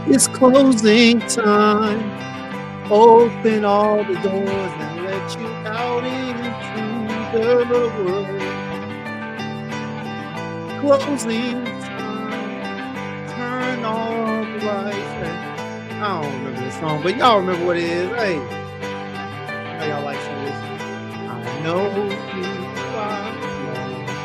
It's closing time. Open all the doors and let you out into the world. Closing time. Turn all the lights. I don't remember the song, but y'all remember what it is. Hey, I know y'all like some of this. I know you are lost.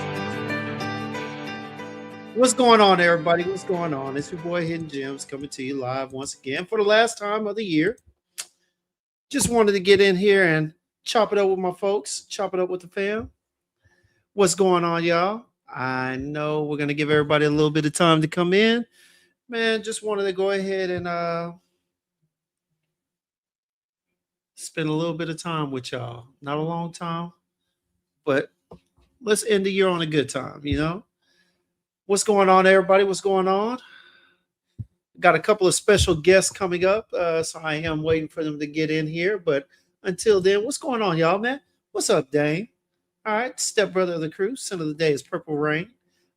What's going on, everybody? What's going on? It's your boy Hidden Gems coming to you live once again for the last time of the year. Just wanted to get in here and chop it up with my folks, chop it up with the fam. What's going on, y'all? I know we're gonna give everybody a little bit of time to come in. Man, just wanted to go ahead and spend a little bit of time with y'all. Not a long time, but let's end the year on a good time, you know? What's going on, everybody? What's going on? Got a couple of special guests coming up, so I am waiting for them to get in here. But until then, what's going on, y'all, man? What's up, Dane? All right, stepbrother of the crew. Scent of the day is Purple Rain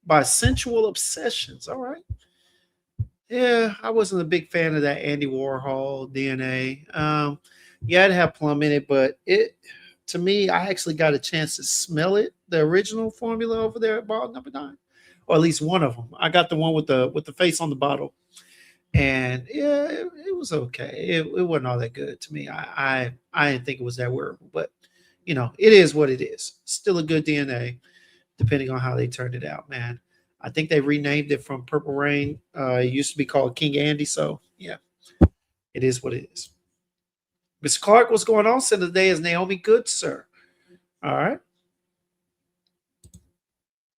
by Sensual Obsessions. All right. Yeah, I wasn't a big fan of that Andy Warhol DNA. Yeah, it had plum in it, but it to me, I actually got a chance to smell it, the original formula over there at bottle number 9, or at least one of them. I got the one with the face on the bottle, and yeah, it was okay. It wasn't all that good to me. I didn't think it was that weird, but it is what it is. Still a good DNA, depending on how they turned it out, man. I think they renamed it from Purple Rain. It used to be called King Andy, so yeah, it is what it is. Mr. Clark, what's going on? So today is Naomi Good, sir. All right.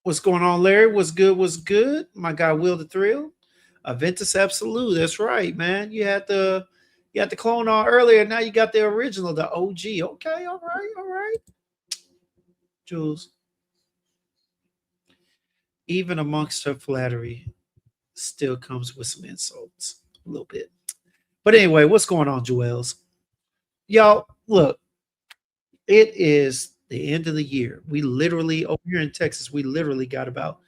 What's going on, Larry? What's good? What's good? My guy Will the Thrill. Aventus Absolute. That's right, man. You had the clone on earlier. Now you got the original, the OG. Okay, all right, all right. Jules, even amongst her flattery, still comes with some insults. A little bit. But anyway, what's going on, Joels? Y'all, look, it is the end of the year. We literally, over here in Texas, we literally got about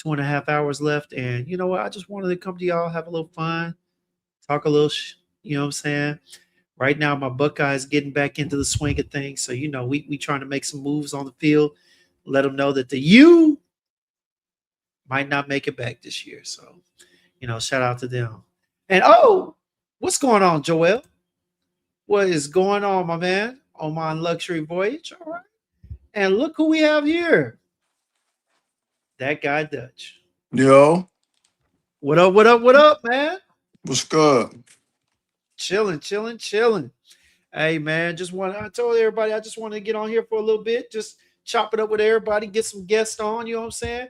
2.5 hours left. And you know what? I just wanted to come to y'all, have a little fun, talk a little, you know what I'm saying? Right now, my Buckeyes getting back into the swing of things. So, we trying to make some moves on the field, let them know that the U might not make it back this year. So, shout out to them. And oh, what's going on, Joel? What is going on, my man? Oman Luxury Voyage. All right. And look who we have here. That guy Dutch. Yo, What up, what up, what up, man? what's good? Chilling, chilling, chilling. Hey man, I told everybody I just wanted to get on here for a little bit, just chop it up with everybody, get some guests on, you know what I'm saying?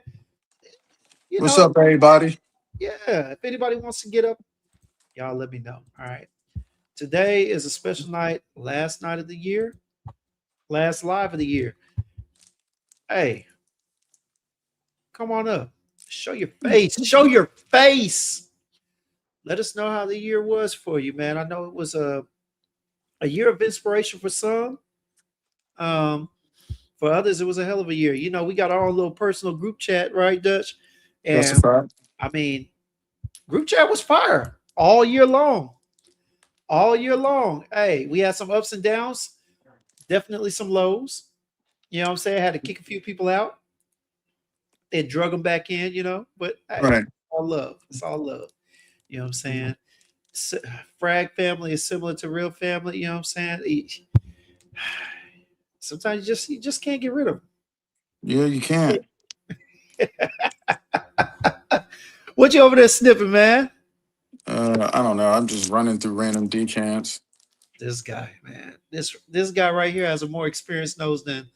You What's know, up, everybody? yeah. If anybody wants to get up, y'all let me know. All right. Today is a special night, last night of the year, last live of the year. Hey, come on up. Show your face. Show your face. Let us know how the year was for you, man. I know it was a year of inspiration for some. Um, for others, it was a hell of a year. We got our own little personal group chat, right, Dutch? That's a And fact. I mean, group chat was fire all year long. All year long. Hey, we had some ups and downs, definitely some lows. You know what I'm saying? I had to kick a few people out. They drug them back in, but hey, Right. all love. It's all love. You know what I'm saying? Frag family is similar to real family. You know what I'm saying? Sometimes you just can't get rid of Yeah, you can't. them. What you over there sniffing, man? I don't know. I'm just running through random decants. This guy, man. This guy right here has a more experienced nose than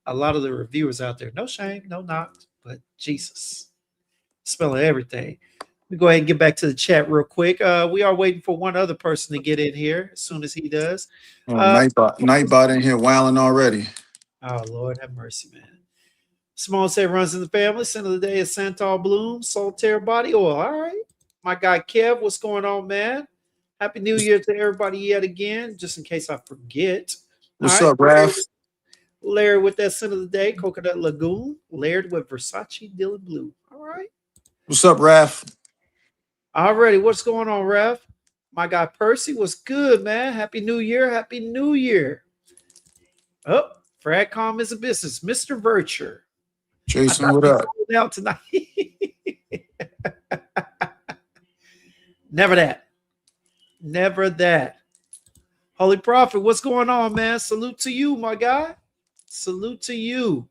a lot of the reviewers out there. No shame, no knock, but Jesus, smelling everything. We go ahead and get back to the chat real quick. We are waiting for one other person to get in here. As soon as he does, uh, Nightbot in here wilding already. oh Lord, have mercy, man. Simone said runs in the family. Scent of the day is Santal Bloom, Solitaire Body Oil. All right. My guy Kev, what's going on, man? Happy New Year to everybody yet again, just in case I forget. All What's right. up, Raph? Larry with that scent of the day, Coconut Lagoon, layered with Versace Dylan Blue. All right. What's up, Raph? Already, what's going on, Ref? My guy Percy was good, man. Happy New Year. Happy New Year. Oh, Fradcom is a business. Mr. Virture. I Jason, thought what you up? sold out tonight. Never that. Never that. Holy Prophet, what's going on, man? Salute to you, my guy. Salute to you.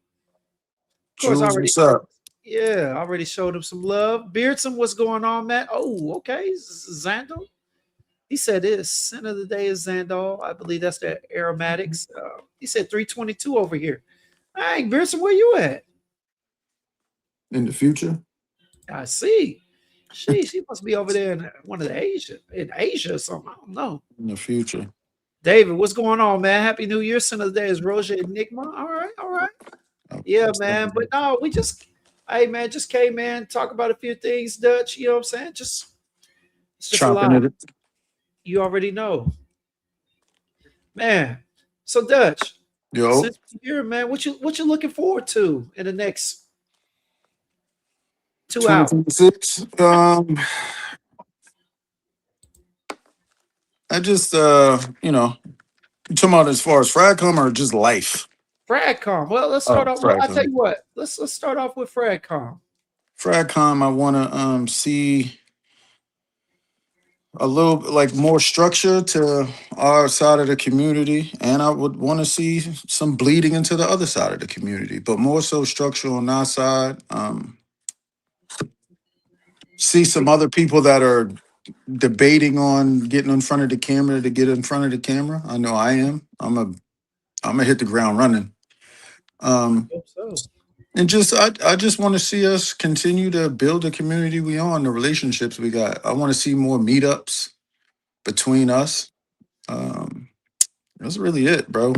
Of course, I Jules, already, what's up? yeah, I already showed him some love. Beardson, what's going on, man? Oh, okay. Zandal. He said this scent of the day is Xandol. I believe that's the aromatics. He said 322 over here. Hey, Beardson, where you at? In the future? I see. She must be over there in one of the Asia or something. I don't know. In the future. David, what's going on, man? Happy New Year. Scent of the day is Roger Enigma. All right, all right. Yeah, man. But no, we just, hey, man, just came in, talk about a few things, Dutch. You know what I'm saying? It's just a Chopping lot. it. You already know, man. So, Dutch, Yo, since we're here, man, what you looking forward to in the next 2 hours? 2026. I just you talking about as far as Fragcom or just life? Fradcom. Well, let's Oh, start off. Well, I tell Fragcom. you what. Let's start off with Fradcom. Fragcom, I wanna see a little like more structure to our side of the community, and I would want to see some bleeding into the other side of the community, but more so structure on our side. See some other people that are debating on getting in front of the camera to get in front of the camera. I know I am. I'm a hit the ground running. Um, Hope so. and just I just want to see us continue to build the community we on, the relationships we got. I want to see more meetups between us. Um, that's really it, bro.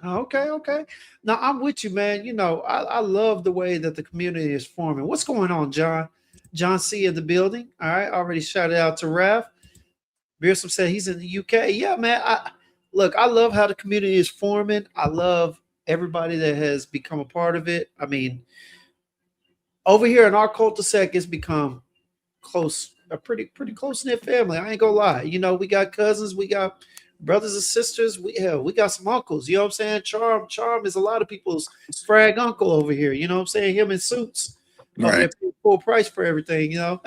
Okay, okay. Now I'm with you, man. You know, I love the way that the community is forming. What's going on, John? John C in the building. All right, already shouted out to Raf. Beersom said he's in the UK. Yeah, man. Look, I love how the community is forming. I love everybody that has become a part of it. I mean, over here in our cul-de-sac, it's become close, a pretty close knit family. I ain't gonna lie. You know, we got cousins, we got brothers and sisters. We got some uncles. You know what I'm saying? Charm is a lot of people's frag uncle over here. You know what I'm saying? Him in suits over there, Right. paying full price for everything. You know.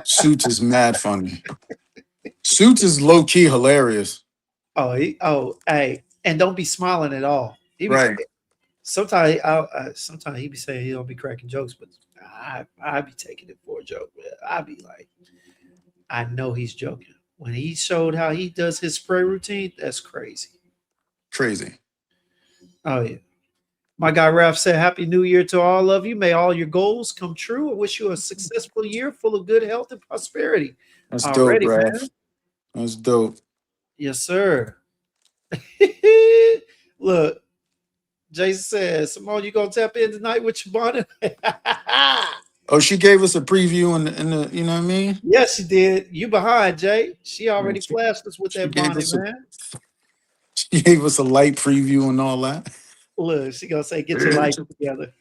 Suits is mad funny. Suits is low key hilarious. Hey, and don't be smiling at all. He be Right. sometimes he be saying he don't be cracking jokes, but I be taking it for a joke. Man. I be like, I know he's joking. When he showed how he does his spray routine, that's crazy. Crazy. Oh yeah. My guy Ralph said, Happy New Year to all of you. May all your goals come true. I wish you a successful year full of good health and prosperity. That's dope, Already, Raph. man. That's dope. Yes, sir. Look, Jason says, Simone, you gonna tap in tonight with your bonnet? Oh, she gave us a preview in the you know what I mean? Yes, she did. You behind, Jay. She Yeah, already flashed us with she that gave bonnet, us a man. she gave us a light preview and all that. Look, she gonna say, get your life together.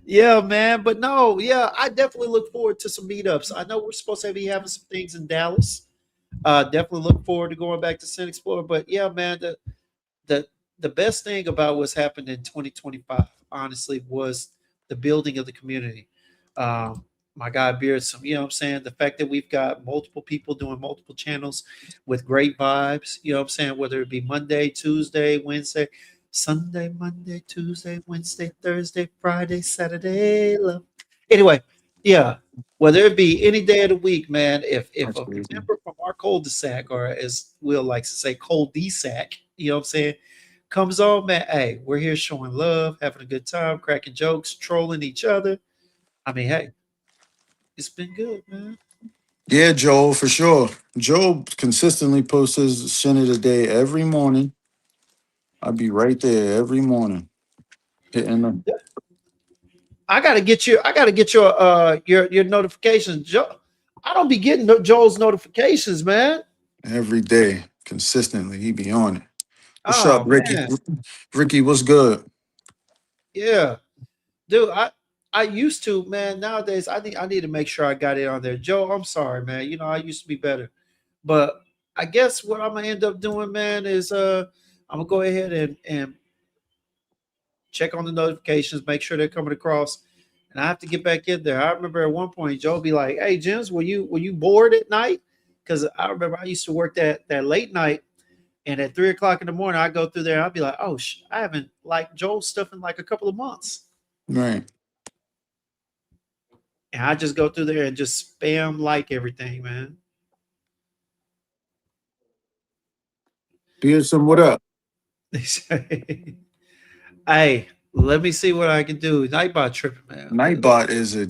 Yeah, man. But no, yeah, I definitely look forward to some meetups. I know we're supposed to be having some things in Dallas. Definitely look forward to going back to Sin Explorer. But yeah, man, the the best thing about what's happened in 2025, honestly, was the building of the community. My guy Beardson, you know what I'm saying? The fact that we've got multiple people doing multiple channels with great vibes, you know what I'm saying? Whether it be Monday, Tuesday, Wednesday, Sunday, Monday, Tuesday, Wednesday, Thursday, Friday, Saturday. Love. Anyway, yeah, whether it be any day of the week, man, if That's a crazy. member from our cul-de-sac, or as Will likes to say, cul-de-sac, you know what I'm saying, comes on, man, hey, we're here showing love, having a good time, cracking jokes, trolling each other. I mean, hey, it's been good, man. Yeah, Joel, for sure. Joel consistently posts his sin of the day every morning. I'd be right there every morning hitting them I gotta get your notifications. I don't be getting Joel's notifications, man. every day consistently. He be on it. What's up, Oh Ricky? man. Ricky, what's good? Yeah. Dude, I used to, man. Nowadays, I need to make sure I got it on there. Joe, I'm sorry, man. I used to be better, but I guess what I'm gonna end up doing, man, is I'm gonna go ahead and check on the notifications, make sure they're coming across, and I have to get back in there. I remember at one point Joe be like, "Hey, Jens, were you bored at night?" Because I remember I used to work that late night, and at 3 o'clock in the morning, I go through there, and I'd be like, "Oh, I haven't liked Joel's stuff in like a couple of months." Right. And I just go through there and just spam like everything, man. Pearson, what up? They say, hey, let me see what I can do. Nightbot tripping, man. Nightbot is a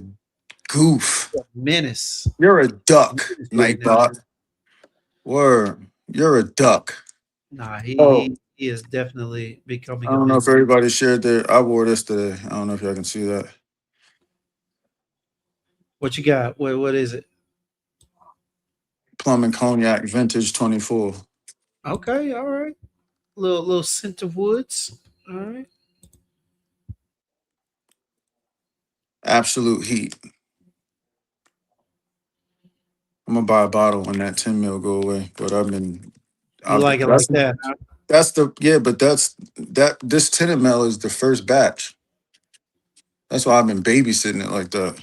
goof. Menace. You're a duck, Menace right now. Nightbot. Word. You're a duck. Nah, he, Oh, he he is definitely I becoming a don't know if menace. everybody shared their. I wore this today. I don't know if y'all can see that. What you got? What is it? Plum and Cognac Vintage 24. Okay, all right. Little scent of woods. All right. Absolute heat. I'm gonna buy a bottle when that 10 mil go away. But You like it like that, huh? that's the yeah, but this 10 ml is the first batch. That's why I've been babysitting it like that.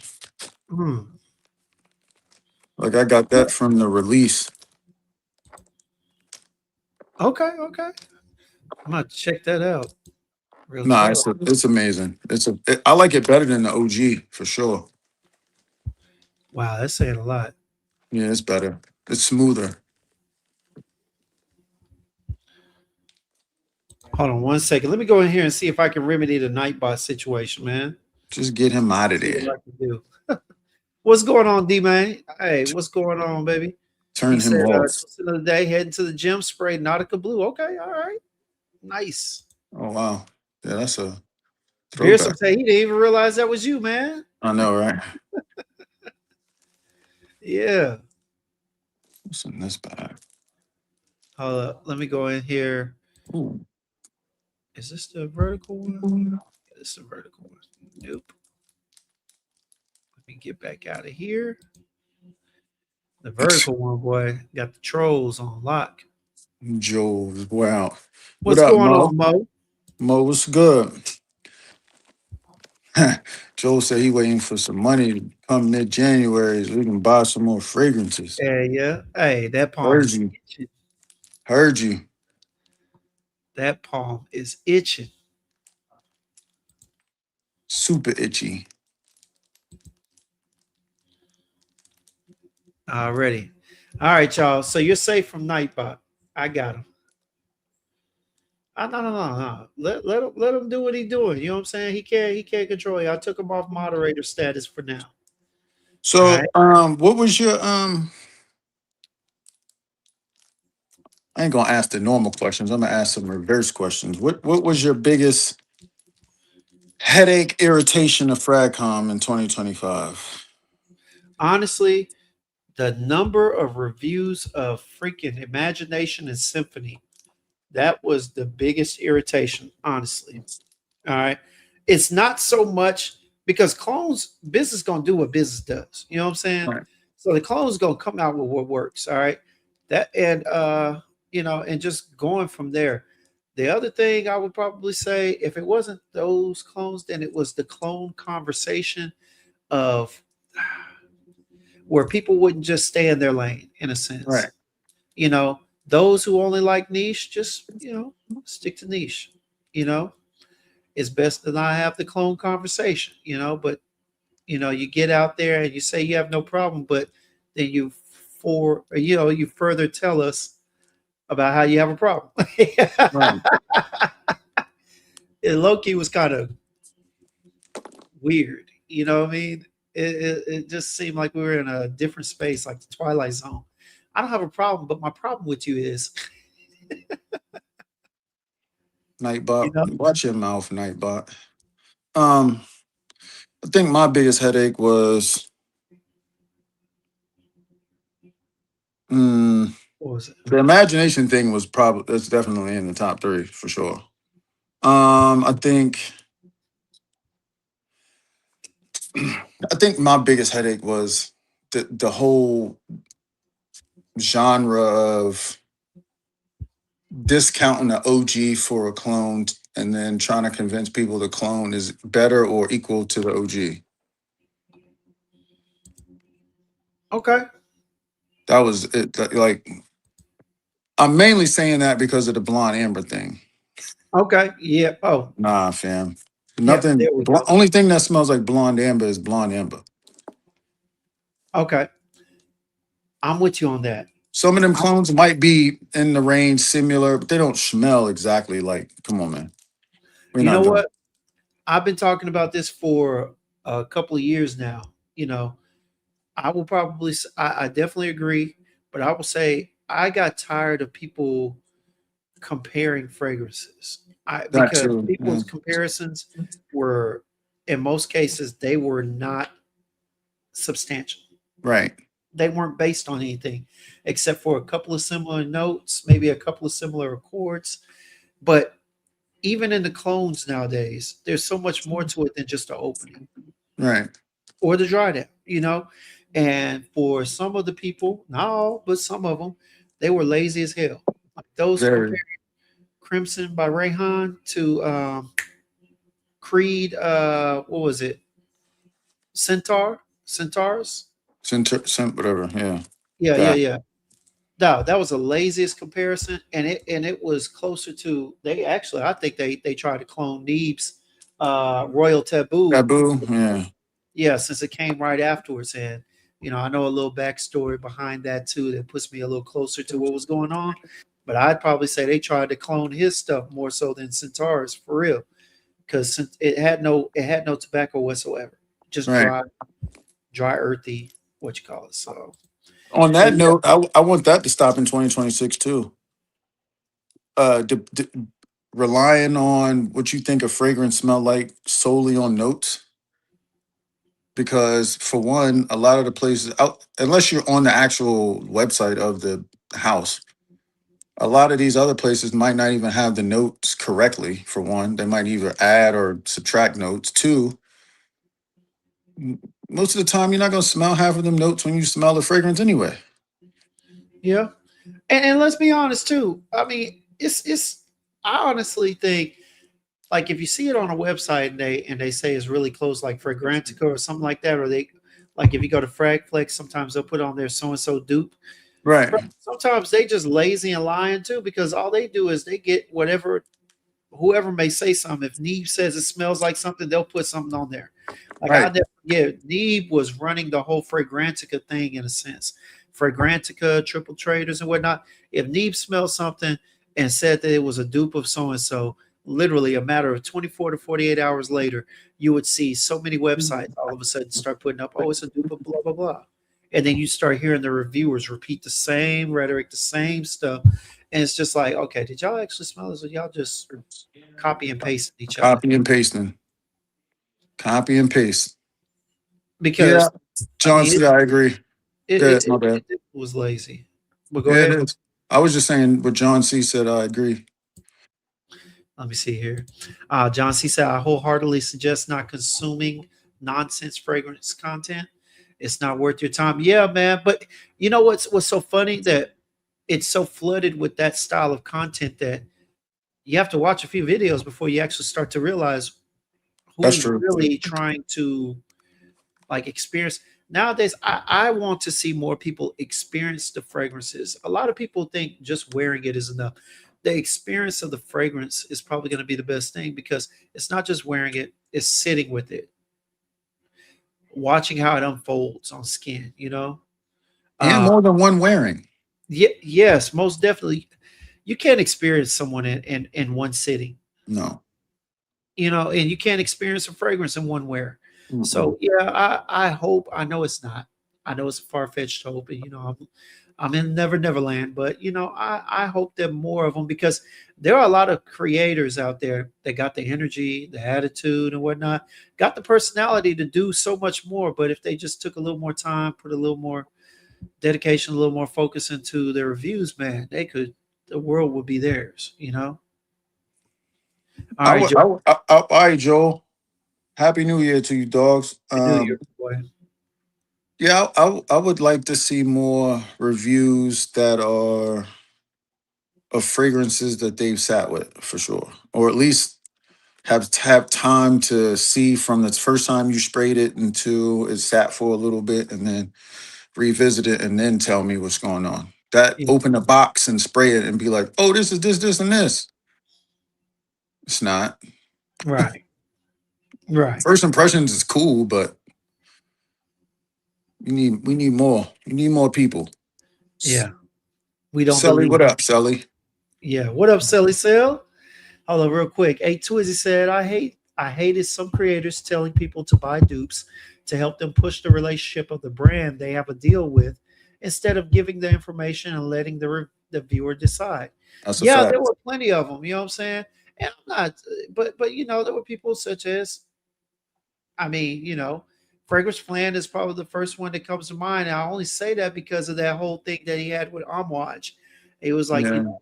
Hmm. Like I got that from the release. Okay, okay. I'm gonna check that out. Real Nah, talk. it's amazing. I like it better than the OG for sure. Wow, that's saying a lot. Yeah, it's better. It's smoother. Hold on 1 second. Let me go in here and see if I can remedy the Nightbot situation, man. Just get him out of See there. what I can do. What's going on, D man? Hey, what's going on, baby? He Turn him said, off. twisted of the day, heading to the gym, spray Nautica Blue. Okay, all right. Nice. Oh wow. Yeah, that's a Beerson throwback. say he didn't even realize that was you, man. I know, right? Yeah. What's in this bag? Hold up. Let me go in here. Ooh. Is this the vertical one? Yeah, this is the vertical one. Nope. Let me get back out of here. The vertical one, boy, got the trolls on lock. Joe, wow. What What's up, going Mo? on, Mo? Mo, what's good? Joe said he waiting for some money to come mid-January so we can buy some more fragrances. Yeah, yeah. Hey, that palm Heard is you. itching. Heard you. That palm is itching. Super itchy. Already. All right, y'all. So you're safe from Nightbot. I got him. No. Let him do what he's doing. You know what I'm saying? He can't control you. I took him off moderator status for now. All So, right. what was your I ain't gonna ask the normal questions. I'm gonna ask some reverse questions. What was your biggest headache, irritation of Fragcom in 2025? Honestly, the number of reviews of freaking Imagination and Symphony, that was the biggest irritation, honestly. All right. It's not so much because clones, business gonna do what business does. You know what I'm saying? Right. So the clone's gonna come out with what works. All right. That and just going from there. The other thing I would probably say, if it wasn't those clones, then it was the clone conversation of where people wouldn't just stay in their lane, in a Right. sense. You know, those who only like niche, just stick to niche. You know, it's best to not have the clone conversation, but you get out there and you say you have no problem, but then you further tell us about how you have a problem. Right. And Loki was kind of weird, you know what I mean? It just seemed like we were in a different space, like the Twilight Zone. I don't have a problem, but my problem with you is, you Nightbot. know, Watch your mouth, Nightbot. Um, I think my biggest headache was mm, what was it? the imagination thing was probably that's definitely in the top three for sure. I think I think my biggest headache was the whole genre of discounting the OG for a clone and then trying to convince people the clone is better or equal to the OG. Okay. That was it. Like, I'm mainly saying that because of the blonde amber thing. Okay. Yeah. Oh, Nah, fam. yeah. Nothing. There we go. Only thing that smells like blonde amber is blonde amber. Okay. I'm with you on that. Some of them I'm, clones might be in the range similar, but they don't smell exactly like. Come on, man. We're you not know doing. what? I've been talking about this for a couple of years now. You know, I will probably, I definitely agree, but I will say I got tired of people comparing fragrances. That Because too. Yeah. people's comparisons were, in most cases, they were not substantial. Right. They weren't based on anything except for a couple of similar notes, maybe a couple of similar accords. But even in the clones nowadays, there's so much more to it than just the opening Right. or the dry down, you know? And for some of the people, not all, but some of them, they were lazy as hell. Like those Very. comparing Crimson by Rayhan to Creed, what was it? Centaurs? Whatever. Yeah. Yeah, yeah, That. yeah. No, that was the laziest comparison, and it was closer to they actually I think they tried to clone Neeb's Royal Taboo. Taboo. Yeah. Yeah, since it came right afterwards. And I know a little backstory behind that too that puts me a little closer to what was going on. But I'd probably say they tried to clone his stuff more so than Centaurus for real. Because it had no tobacco whatsoever. Just Right. dry earthy, what you call it. So On but that note, I want that to stop in 2026 too. Relying on what you think a fragrance smell like solely on notes, because for one, a lot of the places out, unless you're on the actual website of the house, a lot of these other places might not even have the notes correctly. For one, they might either add or subtract notes. Two, most of the time you're not going to smell half of them notes when you smell the fragrance anyway. yeah. And let's be honest too. I mean, it's I honestly think like if you see it on a website and they say it's really close like Fragrantica or something like that, or they like if you go to Fragflex, sometimes they'll put on their so and so dupe. Right. But sometimes they just lazy and lying too because all they do is they get whatever whoever may say something. If Neve says it smells like something, they'll put something on there. Like I'll Right. never forget, Neve was running the whole Fragrantica thing in a sense. Fragrantica, Triple Traders, and whatnot. If Neve smelled something and said that it was a dupe of so and so, literally a matter of 24 to 48 hours later, you would see so many websites all of a sudden start putting up, oh, it's a dupe of blah, blah, blah. And then you start hearing the reviewers repeat the same rhetoric, the same stuff. And it's just like, okay, did y'all actually smell this? Or y'all just copy and paste each other? Copy and pasting. Copy and paste. Yeah. Because I John mean, C, I agree. Good. My bad. it was lazy. But go Yeah, it ahead. is. I was just saying what John C said. I agree. Let me see here. John C said, I wholeheartedly suggest not consuming nonsense fragrance content. It's not worth your time. Yeah, man. But you know what's so funny that it's so flooded with that style of content that you have to watch a few videos before you actually start to realize That's who's true. really trying to like experience. Nowadays I want to see more people experience the fragrances. A lot of people think just wearing it is enough. The experience of the fragrance is probably going to be the best thing because it's not just wearing it, it's sitting with it, watching how it unfolds on skin. And uh more than one wearing. yes, most definitely. You can't experience someone in one sitting, No. and you can't experience a fragrance in one wear. Mm-mm. So yeah, I hope. I know it's not. I know it's a far fetched hope, and I'm in Never Land, but I hope that more of them because there are a lot of creators out there that got the energy, the attitude, and whatnot, got the personality to do so much more. But if they just took a little more time, put a little more dedication, a little more focus into their reviews, man, they could. The world would be theirs. All I right, would. Joe. All right, Joel. Happy New Year to you, dogs. I knew you, boy. Yeah, I would like to see more reviews that are of fragrances that they've sat with for sure, or at least have time to see from the first time you sprayed it until it sat for a little bit, and then revisit it, and then tell me what's going on. That Yeah, open the box and spray it and be like, oh, this is this, and this. It's not. right, right. First impressions is cool, but we need more. We need more people. Yeah, we don't Sully, believe. what up, Sully? Yeah, what up, Silly Cell? Hold on, real quick. A Twizzy said, I hated some creators telling people to buy dupes to help them push the relationship of the brand they have a deal with, instead of giving the information and letting the viewer decide. That's a Yeah, there fact. were plenty of them. You know what I'm saying? And I'm not, but you know, there were people such as, I mean, you know, Fragrance Flan is probably the first one that comes to mind. And I only say that because of that whole thing that he had with Amwaj. It was like, you Yeah. know,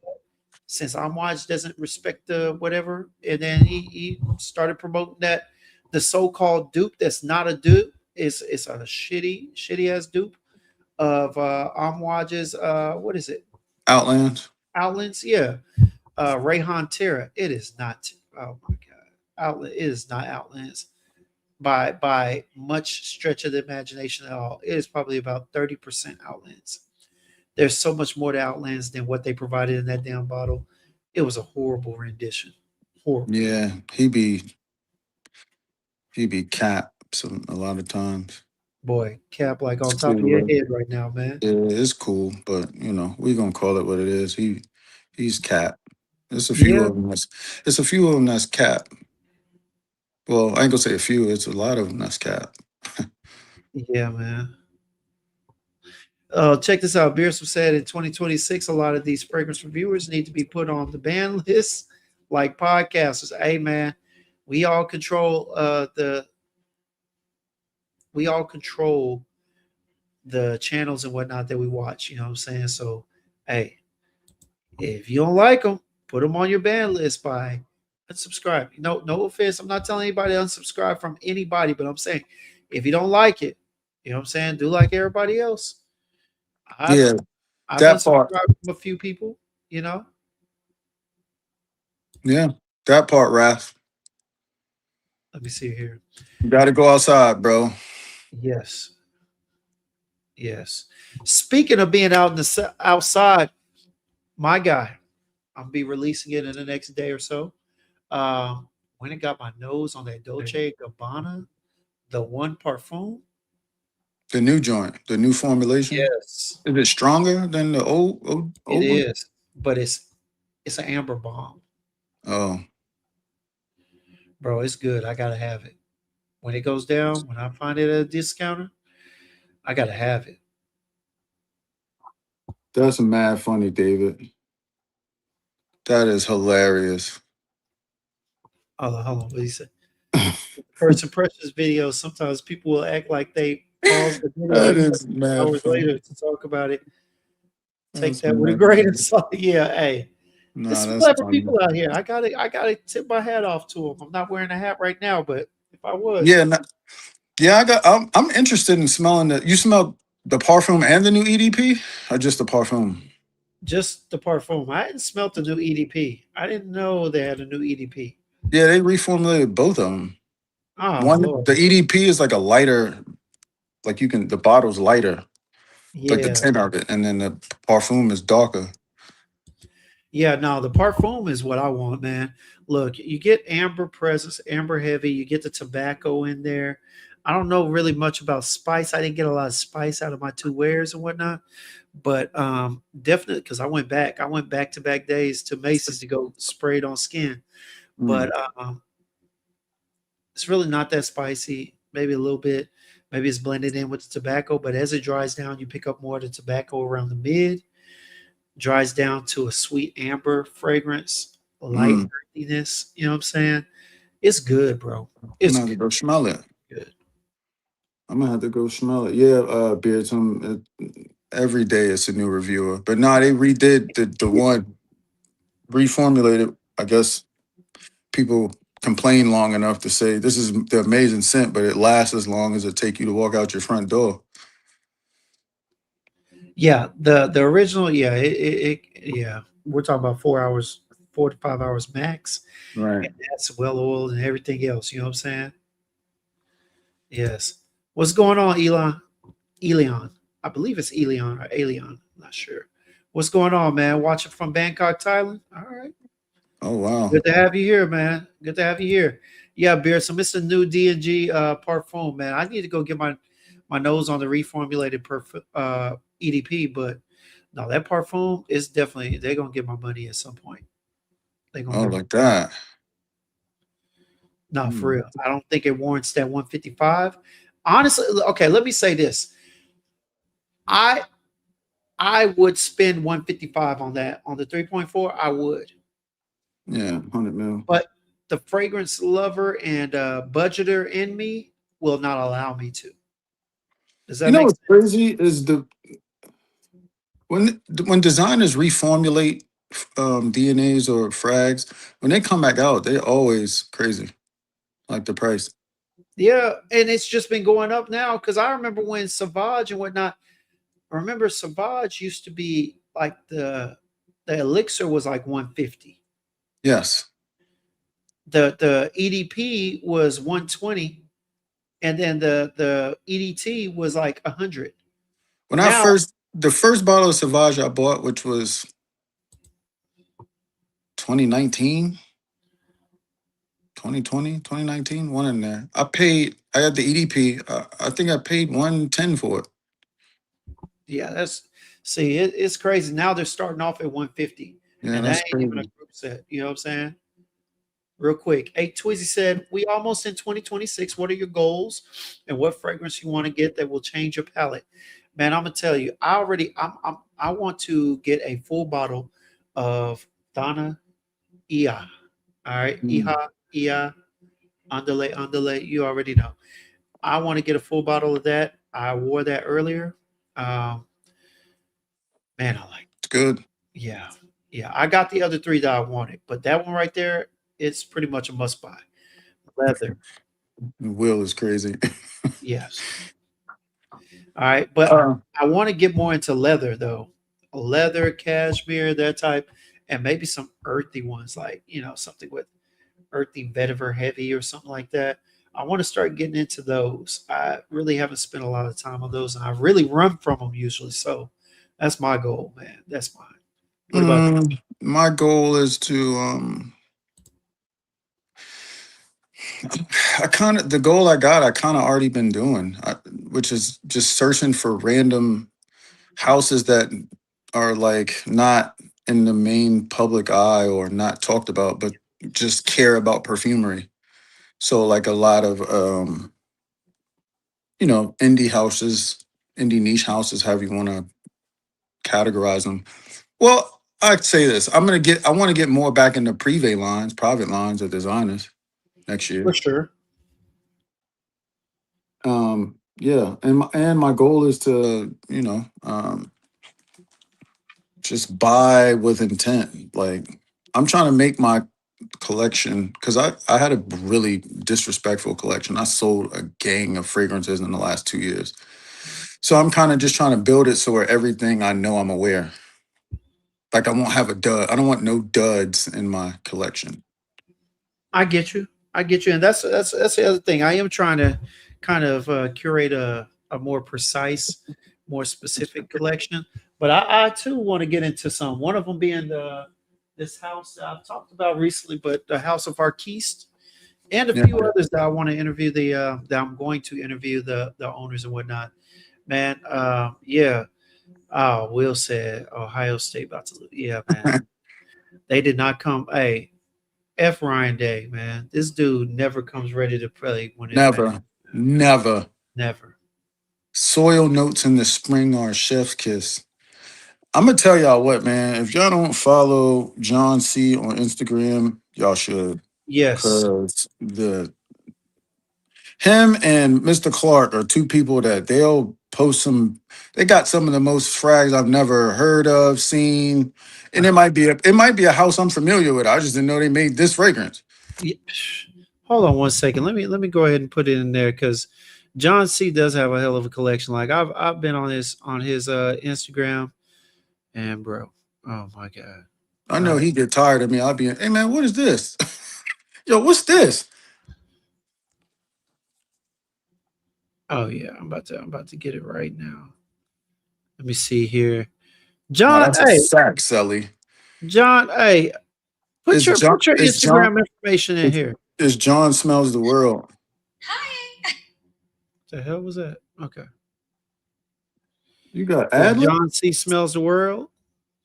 since Amwaj doesn't respect the whatever, and then he started promoting that the so-called dupe that's not a dupe is it's a shitty ass dupe of Amwaj's what is it? Outland. Outlets, yeah. Rayhan Terra. It is not, oh my god. Outlet, it is not Outlands by much stretch of the imagination at all. It is probably about 30% Outlands. There's so much more to Outlands than what they provided in that damn bottle. It was a horrible rendition. Horrible. Yeah, he be capped a lot of times. Boy, Cap like It's on top of your cool. head right now, man. Yeah, it's cool, but we gonna call it what it is. He's cap. There's a few Yeah, of them it's a few of them that's cap. Well, I ain't gonna say a few. It's a lot of them that's cap. yeah, man. Check this out. Beerson said in 2026, a lot of these fragrance reviewers need to be put on the ban list like podcasters. Hey, man, we all control we all control the channels and whatnot that we watch. You know what I'm saying? So, hey, if you don't like them, put them on your ban list by unsubscribe. No offense. I'm not telling anybody to unsubscribe from anybody, but I'm saying if you don't like it, you know what I'm saying, do like everybody else. I've Yeah, I've that part. unsubscribed from a few people, you know. Yeah, that part, Raph. Let me see here. You gotta go outside, bro. Yes, yes. Speaking of being out in the outside, my guy, I'll be releasing it in the next day or so. When it got my nose on that Dolce Gabbana, the one parfum. The new joint, the new formulation. Yes, Is it stronger than the it old one? is, but it's an amber bomb, Oh, bro. It's good. I gotta have it when it goes down. When I find it at a discounter, I gotta have it. that's mad funny, David. That is hilarious. Hold on. What he said? First impressions videos. Sometimes people will act like they pause the That video is mad hours funny. later to talk about it. Take That's that with a mad grain of funny. salt. Yeah, hey, there's Nah, some that's clever funny. people out here. I gotta tip my hat off to them. I'm not wearing a hat right now, but if I was, Yeah, yeah. I'm interested in smelling the. You smell the parfum and the new EDP, or just the parfum? just the parfum. I hadn't smelt the new EDP. I didn't know they had a new EDP. Yeah, they reformulated both of them. Oh One, Lord, the EDP is like a lighter, like the bottle's lighter, like the yeah, tint of it, and then the parfum is darker. yeah. No, the parfum is what I want, man. Look, you get amber presence, amber heavy. You get the tobacco in there. I don't know really much about spice. I didn't get a lot of spice out of my two wares and whatnot, but definitely because I went back to back days to Macy's to go spray it on skin. But Mm. it's really not that spicy. Maybe a little bit. Maybe it's blended in with the tobacco, but as it dries down, you pick up more of the tobacco around the mid. Dries down to a sweet amber fragrance, light Mm. earthiness. You know what I'm saying? It's good, bro. I'm It's gonna have to good. go smell it. Good. I'm gonna have to go smell it. Yeah, Beards. Every day it's a new reviewer, but nah, they redid the one reformulated. I guess people. complain long enough to say this is the amazing scent, but it lasts as long as it take you to walk out your front door. Yeah, the original, yeah, yeah. We're talking about 4 hours, 4 to 5 hours max, Right. and that's well oiled and everything else. You know what I'm saying? Yes. What's going on, Elon? Elion. I believe it's Elion or Alion. I'm not sure. What's going on, man? Watching from Bangkok, Thailand. All right. Oh wow. Good to have you here, man. Good to have you here. Yeah, Beard. So it's a new D&G parfum, man. I need to go get my nose on the reformulated EDP, but no, that parfum is definitely they're gonna get my money at some point. They're gonna Oh, get like that. no for Hmm. real. I don't think it warrants that 155. Honestly, okay, let me say this. I I would spend 155 on that on the 3.4. I would. Yeah, 100 mil. But the fragrance lover and budgeter in me will not allow me to. Does You that know make what's sense? crazy is when designers reformulate DNAs or frags, when they come back out, they're always crazy. Like the price. Yeah, and it's just been going up now because I remember when Savage and whatnot. I remember Savage used to be like the elixir was like 150. Yes. The EDP was 120, and then the EDT was like 100. When I Now, first the first bottle of Sauvage I bought, which was 2019, 2020, 2019, one in there. I had the EDP. I think I paid 110 for it. yeah, that's see, it's crazy. Now they're starting off at 150, Yeah, and that that's ain't even a crazy. group set. You know what I'm saying? Real quick, hey Twizzy said, "We almost in 2026. What are your goals, and what fragrance you want to get that will change your palette?" Man, I'm gonna tell you, I want to get a full bottle of Donna Ia. All right, Mm, Iha Ia Andale. You already know. I want to get a full bottle of that. I wore that earlier. Um, man, I like. it's good. Yeah, yeah. I got the other three that I wanted, but that one right there, it's pretty much a must buy. Leather, Will is crazy. yes. All right, but uh, I want to get more into leather though. Leather, cashmere, that type, and maybe some earthy ones, like something with earthy vetiver heavy or something like that. I want to start getting into those. I really haven't spent a lot of time on those, and I really run from them usually. So that's my goal, man. That's mine. What about you? my goal is to I kind of the goal I kind of already been doing, which is just searching for random houses that are like not in the main public eye or not talked about, but just care about perfumery. So like a lot of indie houses, indie niche houses, however you want to categorize them. Well, I'd say this. I want to get more back into private lines of designers next For year. sure. Yeah, and my goal is to, just buy with intent. Like I'm trying to make my collection because I had a really disrespectful collection. I sold a gang of fragrances in the last 2 years. So I'm kind of just trying to build it so where everything I know I'm aware. Like I won't have a dud. I don't want no duds in my collection. I get you. I get you, and that's the other thing. I am trying to kind of curate a more precise, more specific collection. But I too want to get into some. One of them being this house that I've talked about recently, but the House of Arquiste, and a Yeah, few others that I want to interview. That I'm going to interview the owners and whatnot. Man, yeah. Oh, Will said Ohio State about to lose. Yeah, man. They did not come. Hey, F Ryan Day, man. This dude never comes ready to play when it matters. never, never. Never. Soil notes in the spring are a chef's kiss. I'm gonna tell y'all what, man. If y'all don't follow John C on Instagram, y'all should. Yes. Cause the him and Mr. Clark are two people that they'll post some. They got some of the most frags I've never heard of, seen, and it might be a house I'm familiar with. I just didn't know they made this fragrance. Yeah. Hold on one second. Let me go ahead and put it in there because John C does have a hell of a collection. Like I've been on his Instagram, and bro, oh my god. I know Uh, he get tired of me. I'll be, hey man, what is this? Yo, what's this? oh yeah, I'm about to get it right now. Let me see here. No, John, that's a hey, sack, Sally. John, hey, put Is your John? put your Is John? Instagram information in Is, here. is John smells the world? The hell was that? Okay. You got Yeah, ad lib? John C smells the world.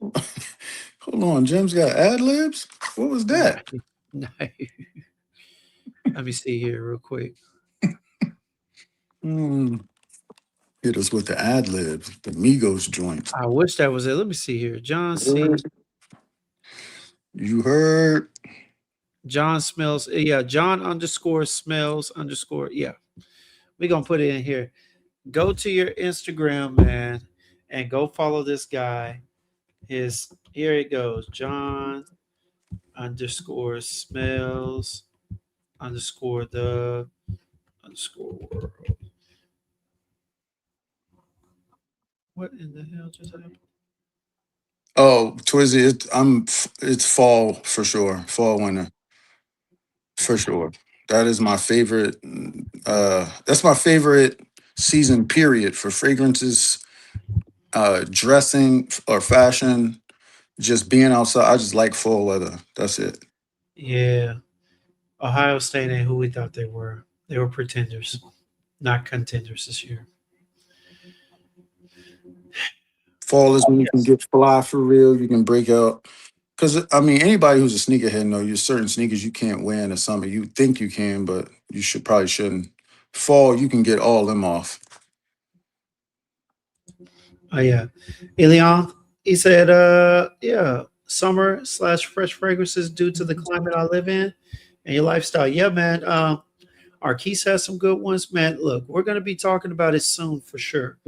Hold on, Jim's got ad libs. What was Nice. that? Nice. Let me see here real quick. Hmm. Hit us with the ad libs, the Migos joint. I wish that was it. Let me see here. John C. Word. You heard? John smells. Yeah, John underscore smells underscore. Yeah, we're gonna put it in here. Go to your Instagram, man, and go follow this guy. His here it goes. John underscore smells underscore the underscore world. What in the hell just happened? Oh, Twizzy, it's fall for sure. Fall winter for sure. That is my favorite. That's my favorite season period for fragrances, dressing or fashion. Just being outside. I just like fall weather. That's it. Yeah, Ohio State ain't who we thought they were. They were pretenders, not contenders this year. Fall is when you can Yes. get fly for real. You can break out. Because I mean, anybody who's a sneakerhead know there's certain sneakers you can't wear in the summer. You think you can, but you should probably shouldn't. Fall, you can get all them off. Oh yeah, Elion. He said, yeah, summer slash fresh fragrances due to the climate I live in and your lifestyle. Yeah, man. Arquise has some good ones, man. Look, we're gonna be talking about it soon for sure.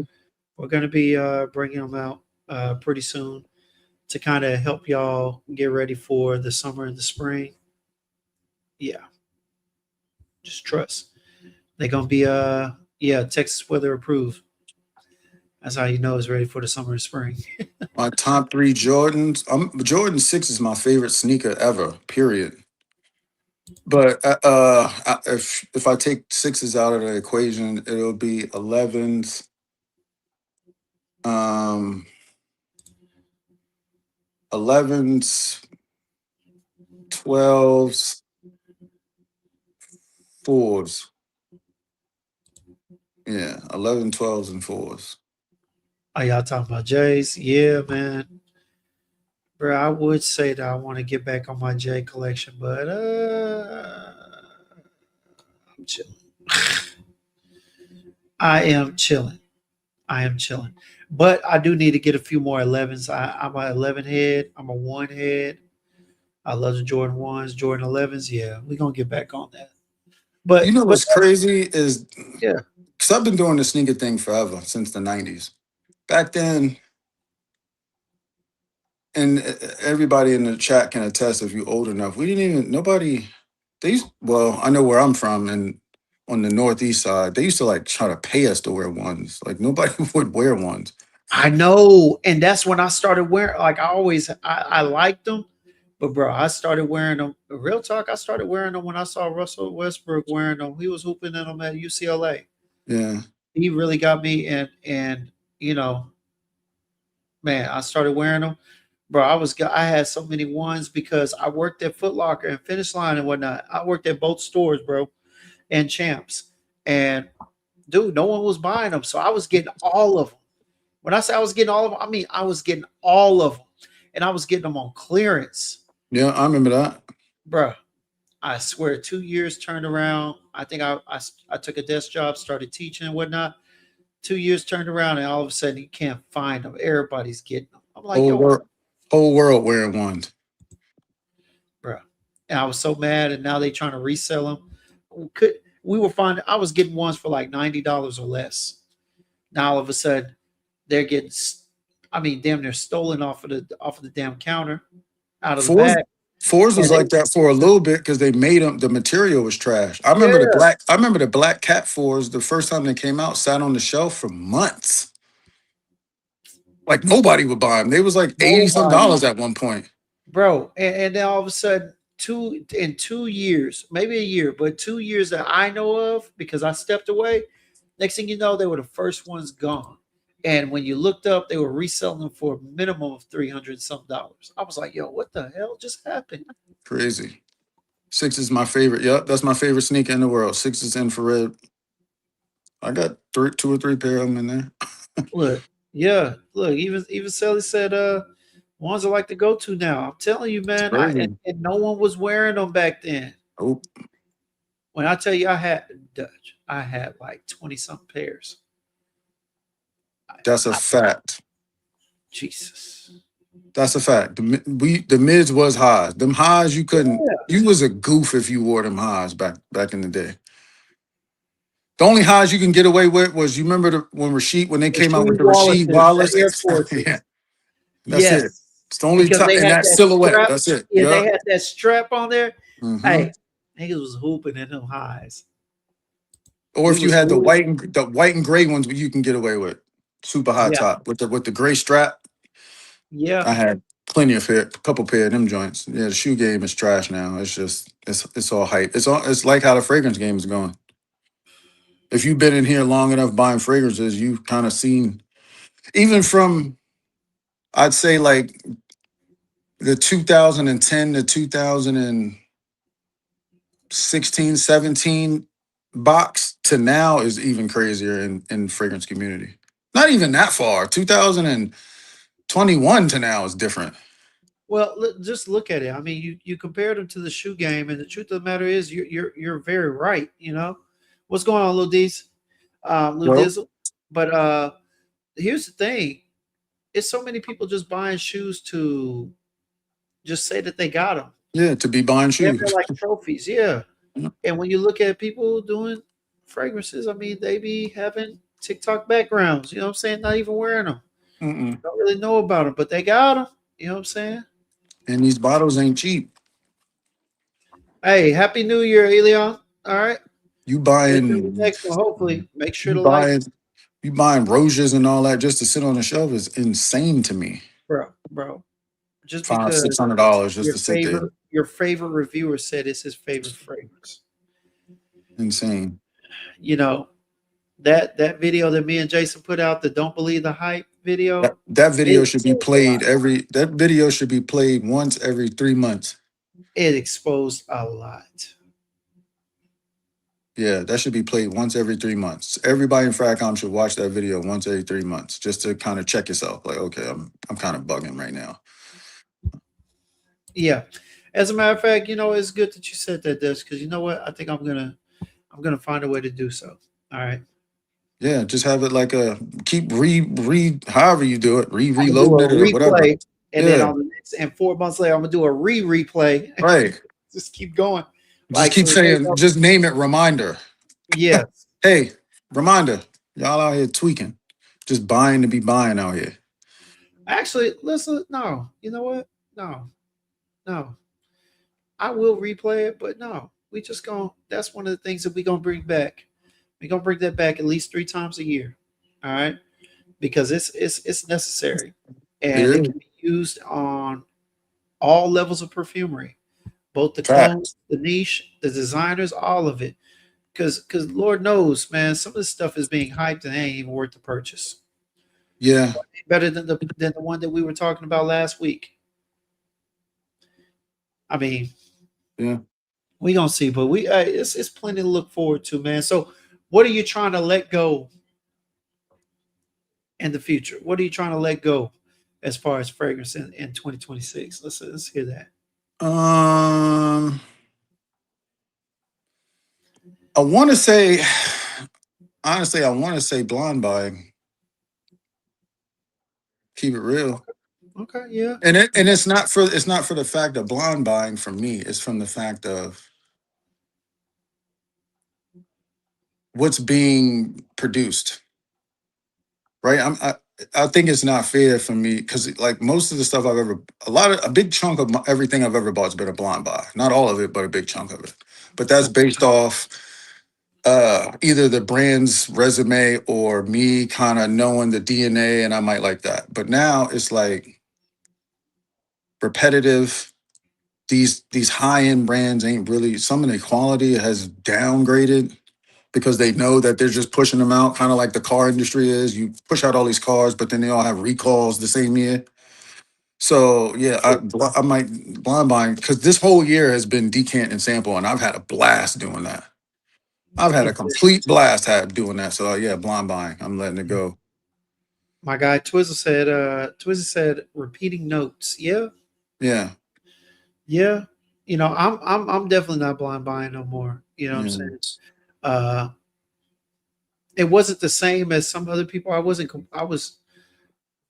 We're gonna be bringing them out pretty soon to kind of help y'all get ready for the summer and the spring. Yeah, just trust. They're gonna be yeah, Texas weather approved. That's how you know it's ready for the summer and spring. My top three Jordans. Jordan 6 is my favorite sneaker ever. Period. But if I take sixes out of the equation, it'll be 11s, um, 11s, 12s, fours. Yeah, 11, 12s, and fours. Are y'all talking about J's? Yeah, man. Bro, I would say that I want to get back on my J collection, but I'm chilling. I am chilling. I am chilling. But I do need to get a few more 11s. I'm a 11 head. I'm a one head. I love the Jordan 1s, Jordan 11s. Yeah, we're going to get back on that. You But know but what's crazy is yeah, because I've been doing the sneaker thing forever since the 90s. Back then, and everybody in the chat can attest if you're old enough, we didn't even, nobody, well, I know where I'm from and on the Northeast side, they used to like try to pay us to wear ones. Like nobody would wear ones. I know. And that's when I started wearing, like, I liked them. But, bro, I started wearing them. Real talk, I started wearing them when I saw Russell Westbrook wearing them. He was hooping in them at UCLA. Yeah. He really got me. And you know, man, I started wearing them. Bro, I had so many ones because I worked at Foot Locker and Finish Line and whatnot. I worked at both stores, bro, and Champs. And dude, no one was buying them, so I was getting all of them. When I say I was getting all of them, I mean I was getting all of them, and I was getting them on clearance, Yeah, I remember that. bro. I swear, 2 years turned around. I think I took a desk job, started teaching and whatnot. 2 years turned around, and all of a sudden you can't find them. Everybody's getting them. I'm like, Whole yo, world, whole world wearing ones. bro. And I was so mad, and now they trying to resell them. We were finding I was getting ones for like $90 or less. Now all of a sudden they're getting, I mean, damn, they're stolen off of the damn counter, out of the Fours, bag. Fours And was like that for a little bit because they made them. The material was trash. I remember the yeah, black. I remember the black cat fours. The first time they came out, sat on the shelf for months. Like nobody would buy them. They was like 80 some nobody, dollars at one point. bro. And then all of a sudden, 2 years, maybe a year, but 2 years that I know of, because I stepped away. Next thing you know, they were the first ones gone. And when you looked up, they were reselling them for a minimum of 300 some dollars. I was like, yo, what the hell just happened? Crazy. Six is my favorite. Yep, that's my favorite sneaker in the world. Six is infrared. I got two or three pair of them in there. Look, yeah, look, even Sally said, ones I like to go to now. I'm telling you, It's man, crazy. and no one was wearing them back then. Oh, When I tell you I had Dutch, I had like 20 some pairs. that's a I, fact. Jesus. That's a fact. The mids was highs. Them highs you couldn't. Yeah. You was a goof if you wore them highs back in the day. The only highs you can get away with was you remember when they came out with Rasheed the Rasheed Wallaces, the Wallace. Air Yeah, Forces. that's it. Yes. It's the only Because time they in had that that silhouette. strap. That's it. Yeah, they Yep. had that strap on there. Hmm. Hey, niggas was hooping in them highs. Or We if you was had the hooping. white and gray ones, you can get away with super high Yeah. top with the gray strap. Yeah. I had plenty of couple pair of them joints. Yeah, the shoe game is trash now. It's just it's all hype. It's like how the fragrance game is going. If you've been in here long enough buying fragrances, you've kind of seen even from I'd say like the 2010 to 2016, 17 box to now is even crazier in fragrance community. Not even that far. 2021 to now is different. Well, just look at it. I mean, you compared them to the shoe game, and the truth of the matter is, you're very right. You know what's going on, Lil D's, Lil Well, Dizzle. But here's the thing: it's so many people just buying shoes to just say that they got them. yeah, to be buying They're shoes. like trophies, yeah. And when you look at people doing fragrances, I mean, they be having TikTok backgrounds. You know what I'm saying? Not even wearing them. Mm-mm. Don't really know about them, but they got them. You know what I'm saying? And these bottles ain't cheap. Hey, happy New Year, Elion. All right. You Until the buying next one, hopefully, make sure you to like, buying you buying roses and all that just to sit on the shelf is insane to me. bro. Just Five, because six hundred dollars just your to sit there. favorite reviewer said it's his favorite fragrance. Insane. You know that video that me and Jason put out, the "Don't Believe the Hype" That video, that video it should be exposed a lot. played that video should be played once every 3 months. It exposed a lot. Yeah, that should be played once every 3 months. Everybody in Fracom should watch that video once every 3 months just to kind of check yourself. Like, okay, I'm kind of bugging right now. Yeah. As a matter of fact, it's good that you said that, Des, because you know what? I think I'm gonna find a way to do so. All right. Yeah, just have it like a keep however you do it, I'm gonna do reloading a it or whatever. replay, and then Yeah, on the next and 4 months later, I'm gonna do a replay. right. Just keep going. Just Like keep so there you saying, go. just name it reminder. Yes. Hey, reminder. Y'all out here tweaking. Just buying to be buying out here. Actually, listen, no. You know what? No. No. I will replay it, but no. We just gonna that's one of the things that we gonna bring back. We're gonna bring that back at least 3 times a year. All right. Because it's necessary. It And it is can be used on all levels of perfumery, both the clone, fact. the niche, the designers, all of it. Because Lord knows, man, some of this stuff is being hyped and it ain't even worth the purchase. Yeah, Better than the one that we were talking about last week. I mean, yeah. we gonna see, but it's plenty to look forward to, man. So, what are you trying to let go in the future? What are you trying to let go as far as fragrance in 2026? Let's hear that. Um, I want to say, honestly, I want to say blonde buying. Keep it real. Okay, yeah. And it's not for the fact of blonde buying from me. It's from the fact of what's being produced. Right? I think it's not fair for me because like most of the stuff a big chunk of everything I've ever bought has been a blind buy. Not all of it, but a big chunk of it. But that's based off either the brand's resume or me kind of knowing the DNA, and I might like that. But now it's like repetitive. These high end brands ain't really, some of the quality has downgraded because they know that they're just pushing them out, kind of like the car industry is. You push out all these cars, but then they all have recalls the same year. So yeah, I might blind buying because this whole year has been decant and sample, and I've had a blast doing that. I've had a complete blast doing that. So yeah, blind buying. I'm letting it go. My guy Twizzle said repeating notes. Yeah, Yeah, yeah. I'm definitely not blind buying no more. You know what I'm yeah, saying? Uh, it wasn't the same as some other people. I was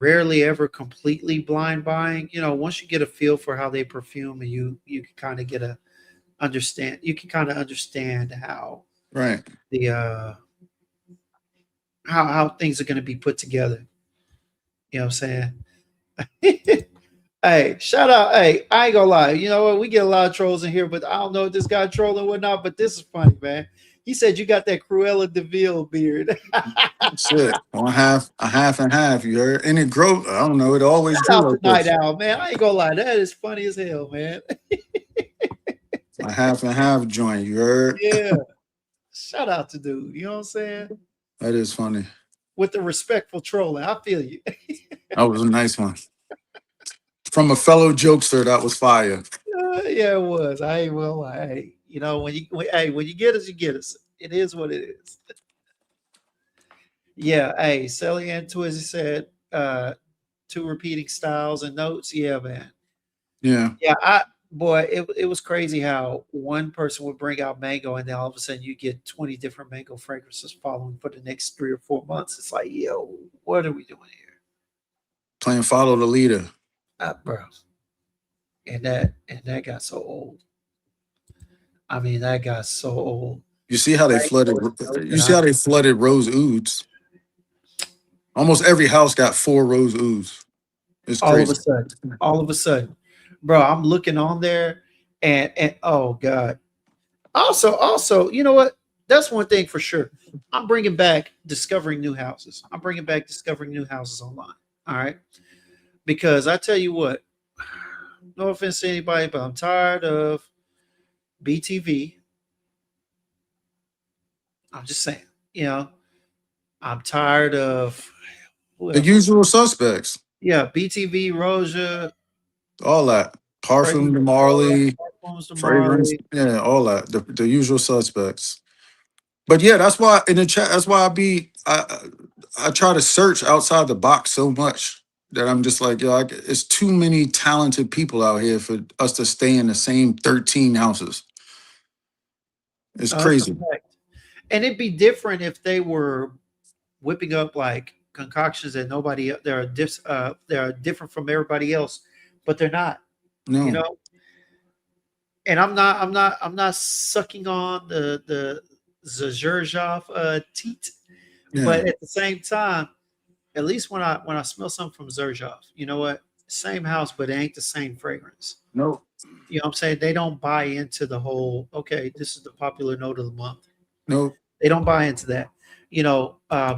rarely ever completely blind buying. Once you get a feel for how they perfume, and you can kind of understand how right. the how things are going to be put together. You know what I'm saying? Hey, shout out. Hey, I ain't gonna lie. You know what? We get a lot of trolls in here, but I don't know if this guy trolling or whatnot. But this is funny, man. He said you got that Cruella Deville beard. Shit, a half and half. You heard? And it grow. I don't know. It always Shout grew out to like Night this. Owl, man. I ain't gonna lie. That is funny as hell, man. A half and half joint. You heard? Yeah. Shout out to dude. You know what I'm saying? That is funny. With the respectful trolling. I feel you. That was a nice one from a fellow jokester. That was fire. Yeah, it was. I ain't gonna lie. Hey, when you get us, you get us. It is what it is. Yeah, hey, Sally Ann Twizzy said two repeating styles and notes. Yeah, man. Yeah. Yeah, boy, it was crazy how one person would bring out mango and then all of a sudden you get 20 different mango fragrances following for the next 3 or 4 months. It's like, yo, what are we doing here? Playing follow the leader. Bro. And that got so old. I mean, that got so old. You see how they flooded. Mango is note You that see I how they flooded Rose Ouds. Almost every house got 4 Rose Ouds. It's all of a crazy. sudden, all of a sudden, bro, I'm looking on there and oh God. Also, you know what? That's one thing for sure. I'm bringing back discovering new houses. I'm bringing back discovering new houses online. All right. Because I tell you what, no offense to anybody, but I'm tired of BTV. I'm just saying, you know, I'm tired of who The else? usual suspects. Yeah, BTV, Roja, All that. Parfum Fragrance, de Marley, Platforms to fragrance. Marley. Yeah, all that. The usual suspects. But yeah, that's why in the chat, that's why I try to search outside the box so much that I'm just like, yo, it's too many talented people out here for us to stay in the same 13 houses. It's That's a crazy. fact. And it'd be different if they were whipping up like concoctions that nobody they're different from everybody else, but they're not. You No. know, and I'm not sucking on the Zherzhov teat, Yeah. but at the same time, at least when I smell something from Zherzhov, you know what? Same house, but it ain't the same fragrance. No. You know what I'm saying? They don't buy into the whole, okay, this is the popular note of the month. No. They don't buy into that.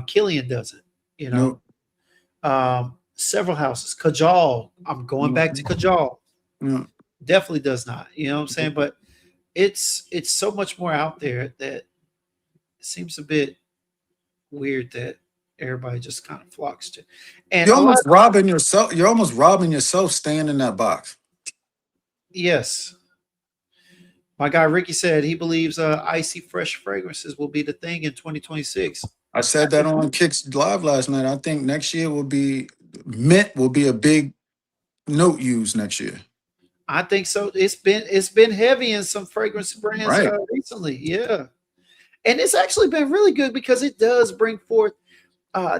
Killian does it, you know. No. Several houses. Kajal, I'm going No. back to Kajal. No. Definitely does not. You know what I'm saying? But it's so much more out there that it seems a bit weird that everybody just kind of flocks to. And You're a lot almost robbing yourself. You're almost robbing yourself staying in that box. yes. My guy Ricky said he believes icy fresh fragrances will be the thing in 2026. I said that on Kicks Live last night. I think next year will be mint will be a big note used next year. I think so. It's been heavy in some fragrance brands Right. recently. Yeah. And it's actually been really good because it does bring forth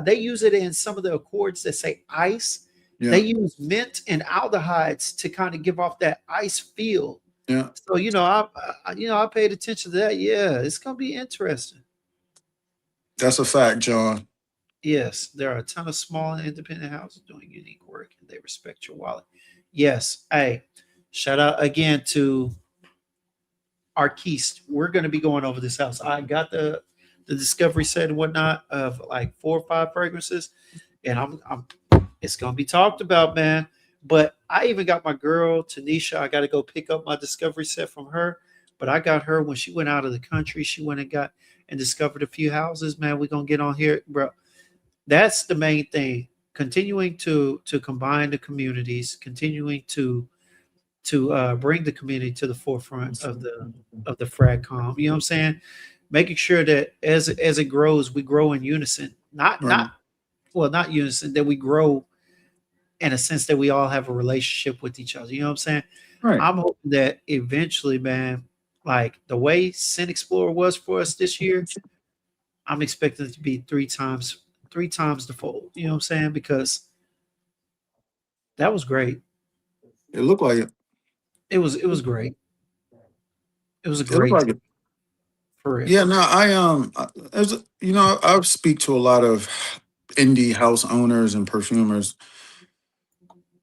they use it in some of the accords that say ice. They Yeah. use mint and aldehydes to kind of give off that ice feel. Yeah. So I paid attention to that. Yeah, it's gonna be interesting. That's a fact, John. Yes, there are a ton of small and independent houses doing unique work, and they respect your wallet. Yes, hey, shout out again to Arquiste. We're going to be going over this house. I got the discovery set and whatnot of like 4 or 5 fragrances, and I'm it's going to be talked about, man. But I even got my girl Tanisha. I got to go pick up my discovery set from her. But I got her when she went out of the country. She went and got and discovered a few houses. Man, we're gonna get on here, bro. That's the main thing. Continuing to combine the communities, continuing to bring the community to the forefront of the fragcom. You know what I'm saying? Making sure that as it grows, we grow in unison. Right. Not unison, that we grow in a sense that we all have a relationship with each other. You know what I'm saying? Right. I'm hoping that eventually, man, like the way Sin Explorer was for us this year, I'm expecting it to be three times the fold. You know what I'm saying? Because that was great. It looked like it. It was great. It was a It looked great like time it. for real. Yeah, no, as you know, I speak to a lot of indie house owners and perfumers.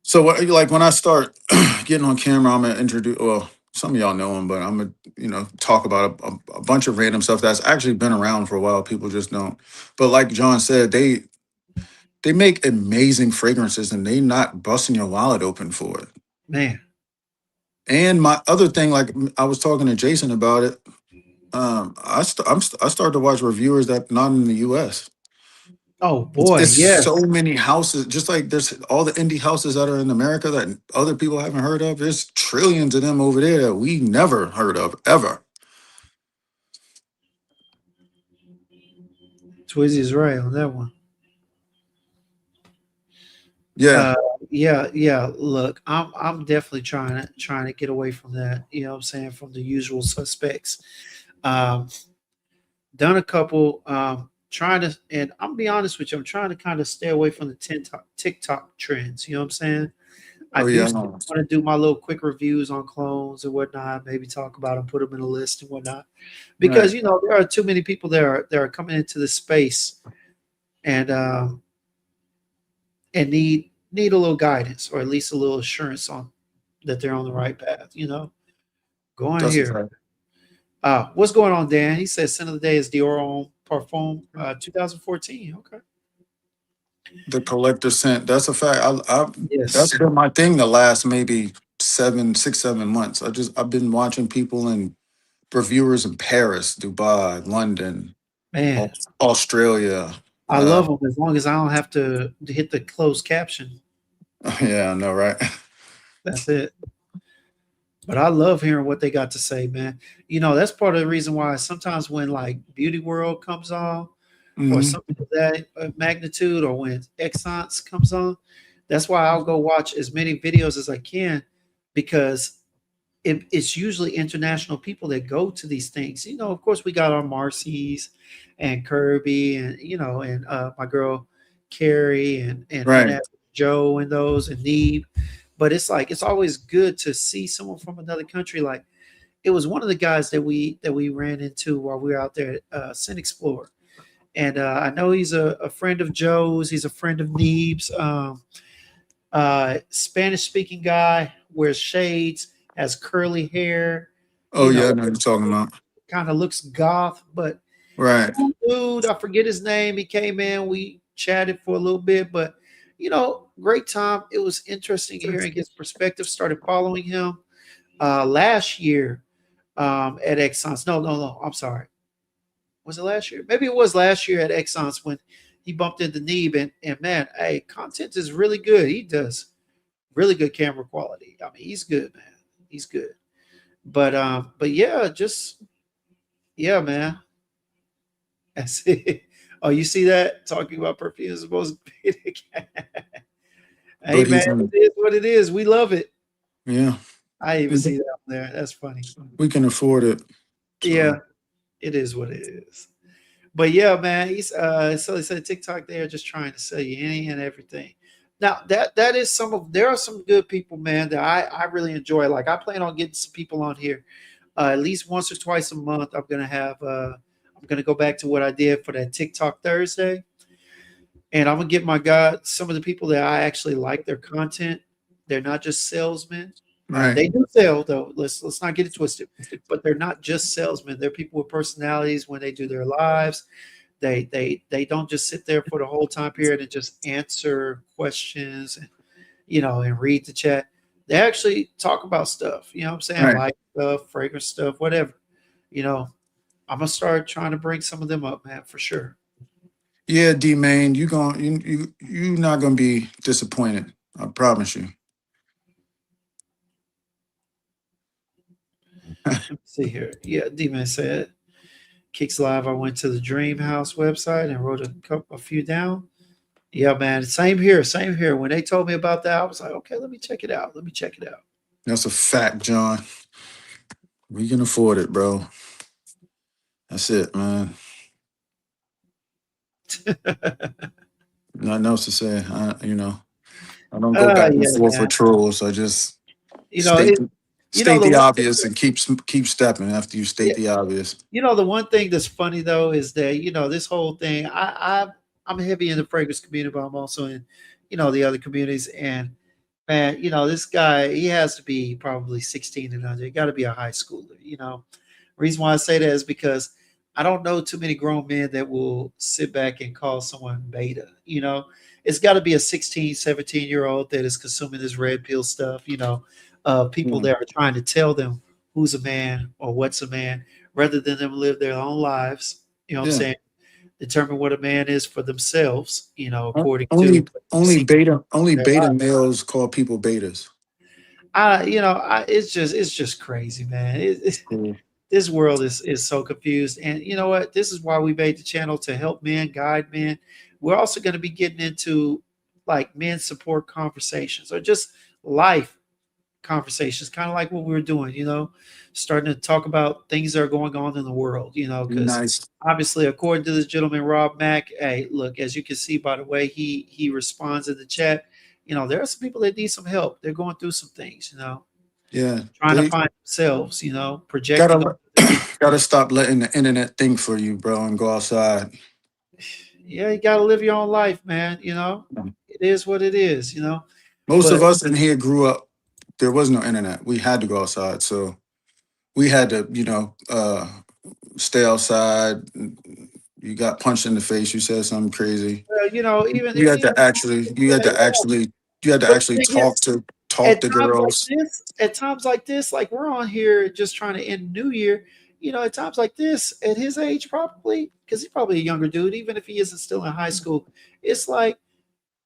So like when I start getting on camera, I'm gonna introduce. Well, some of y'all know him, but I'm gonna talk about a bunch of random stuff that's actually been around for a while. People just don't. But like John said, they make amazing fragrances, and they not busting your wallet open for it. Man. And my other thing, like I was talking to Jason about it. I started to watch reviewers that not in the U.S. Oh It's, boy, it's so yes. many houses, just like there's all the indie houses that are in America that other people haven't heard of. There's trillions of them over there that we never heard of ever. Twizzy is right on that one. Yeah. Uh yeah, yeah. Look, I'm definitely trying to get away from that, you know what I'm saying, from the usual suspects. Um done a couple trying to, and I'm be honest with you, I'm trying to kind of stay away from the TikTok trends, you know what I'm saying? I Oh do yeah. still want to do my little quick reviews on clones and whatnot, maybe talk about them, put them in a list and whatnot. Right. Because there are too many people that are coming into the space and need a little guidance or at least a little assurance on that they're on the right path. Go on That's a here. fact. What's going on, Dan? He says scent of the day is Dior Homme Parfum 2014. Okay. The collector scent. That's a fact. That's Yes, been my thing the last maybe 7 6 7 months. I've been watching people and reviewers in Paris, Dubai, London, man. Australia. I love them as long as I don't have to hit the closed caption. Yeah, I know, right? That's it. But I love hearing what they got to say, man. That's part of the reason why sometimes when like Beauty World comes on or Hmm. something of that magnitude, or when Exxence comes on, that's why I'll go watch as many videos as I can because it's usually international people that go to these things. Of course, we got our Marcy's and Kirby and my girl Carrie and Right. that Joe and those and Neve. But it's like it's always good to see someone from another country. Like it was one of the guys that we ran into while we were out there at Sin Explorer, and I know he's a friend of Joe's. He's a friend of Neve's. Spanish speaking guy, wears shades, has curly hair, Oh you yeah, know, I know what you're talking about. kind of looks goth, but Right. cool dude. I forget his name. He came in, we chatted for a little bit, but great time. It was interesting hearing his perspective. Started following him last year at Exxon's. No, no, no. I'm sorry. Was it last year? Maybe it was last year at Exxon's when he bumped into Neeb and man, hey, content is really good. He does really good camera quality. I mean, he's good, man. He's good. But yeah, just yeah, man. That's it. Oh, you see that? Talking about perfume is supposed to be Hey But man, he's it is what it is. We love it. yeah. I even see that up there. That's funny. We can afford it. Yeah, So it is what it is. But yeah, man, he's so he said TikTok they are just trying to sell you any and everything. Now that is there are some good people, man, that I really enjoy. Like I plan on getting some people on here at least once or twice a month. I'm gonna go back to what I did for that TikTok Thursday. And I'm gonna give my God some of the people that I actually like their content. They're not just salesmen. Right. They do sell though. Let's not get it twisted. But they're not just salesmen. They're people with personalities when they do their lives. They don't just sit there for the whole time period and just answer questions and and read the chat. They actually talk about stuff. You know what I'm saying? Right. Like stuff, fragrance stuff, whatever. You know, I'm gonna start trying to bring some of them up, man, for sure. Yeah, D Main, you not gonna be disappointed. I promise you. Let me see here. Yeah, D-Man said, Kicks Live, I went to the Dream House website and wrote a few down. Yeah, man. Same here. Same here. When they told me about that, I was like, okay, let me check it out. Let me check it out. That's a fact, John. We can afford it, bro. That's it, man. Nothing else to say. I don't go back and Yeah, forth with man. trolls. I just You know, state it, the, you know, state the the one thing obvious and keep stepping after you yeah, state the obvious. the one thing that's funny though is that, this whole thing, I'm heavy in the fragrance community, but I'm also in, the other communities. And man, this guy, he has to be probably 16 and under. He got to be a high schooler. Reason why I say that is because I don't know too many grown men that will sit back and call someone beta. It's got to be a 16, 17-year-old that is consuming this red pill stuff, people Mm. that are trying to tell them who's a man or what's a man rather than them live their own lives. You know what I'm Yeah. saying? Determine what a man is for themselves, according to Only what they only see beta only in their beta lives. males call people betas. It's just crazy, man. It's cool. This world is so confused, and you know what? This is why we made the channel to help men, guide men. We're also going to be getting into like men support conversations or just life conversations, kind of like what we were doing. Starting to talk about things that are going on in the world. Because Nice. obviously, according to this gentleman Rob Mack, hey, look, as you can see by the way he responds in the chat, there are some people that need some help. They're going through some things. Yeah. Trying to They find themselves, projecting on gotta other people. gotta stop letting the internet think for you, bro, and go outside. Yeah, you got to live your own life, man. It is what it is. Most of But us in here grew up. There was no internet. We had to go outside, so we had to, stay outside. You got punched in the face. You said something crazy. even You had to you had yeah, to actually, you had to but the actually thing is, talk to girls. at times like this, like we're on here just trying to end New Year. At times like this, at his age, probably because he's probably a younger dude, even if he isn't still in high school. It's like,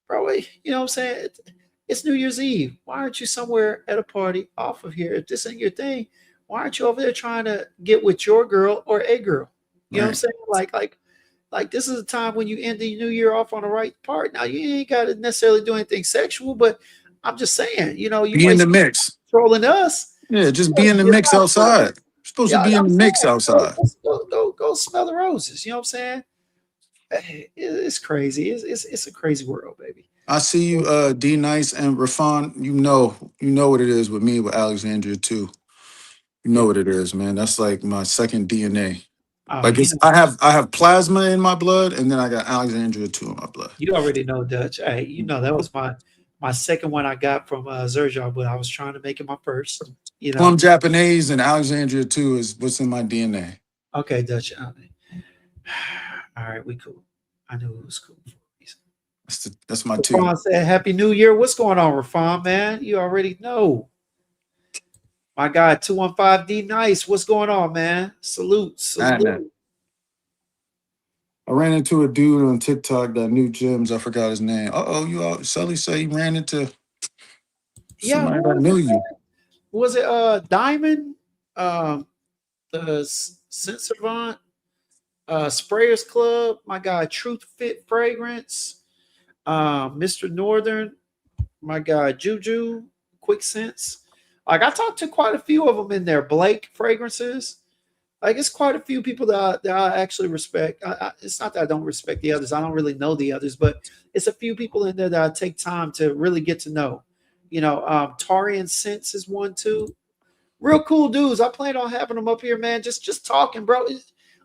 probably, what I'm saying? It's New Year's Eve. Why aren't you somewhere at a party off of here? If this ain't your thing, why aren't you over there trying to get with your girl or a girl? You know what I'm Right. saying? Like this is a time when you end the new year off on the right part. Now you ain't got to necessarily do anything sexual, but I'm just saying, you Be in the waste mix. trolling us. Yeah, You just be gotta in the be mix alive for it. outside. You're supposed to Yeah, be in I'm the mix saying, outside. go smell the roses. You know what I'm saying? It's crazy. It's a crazy world, baby. I see you, D Nice and Rafan. You know what it is with me with Alexandria too. You know Yeah. what it is, man. That's like my second DNA. Oh, Like it's I have plasma in my blood, and then I got Alexandria too in my blood. you already know Dutch. Hey, that was my second one I got from Zerjar, but I was trying to make it my first. Plum Japanese and Alexandria too is what's in my DNA. Okay, Dutch. All right, we cool. I knew it was cool for a reason. That's my two. Rafan said, "Happy New Year." What's going on, Rafan, man? You already know. My guy, 215D Nice. What's going on, man? Salute, Man. salute. I ran into a dude on TikTok that knew gyms. I forgot his name. You all Sully say he ran into Yeah, somebody who that was knew it? you. Was it Diamond? The Sensavant? Sprayers Club, my guy Truth Fit Fragrance, Mr. Northern, my guy Juju, Quick Sense. Like I talked to quite a few of them in there. Blake Fragrances. Like it's quite a few people that I actually respect. It's not that I don't respect the others. I don't really know the others, but it's a few people in there that I take time to really get to know. Tarian Sense is one too. Real cool dudes. I plan on having them up here, man. Just talking, bro.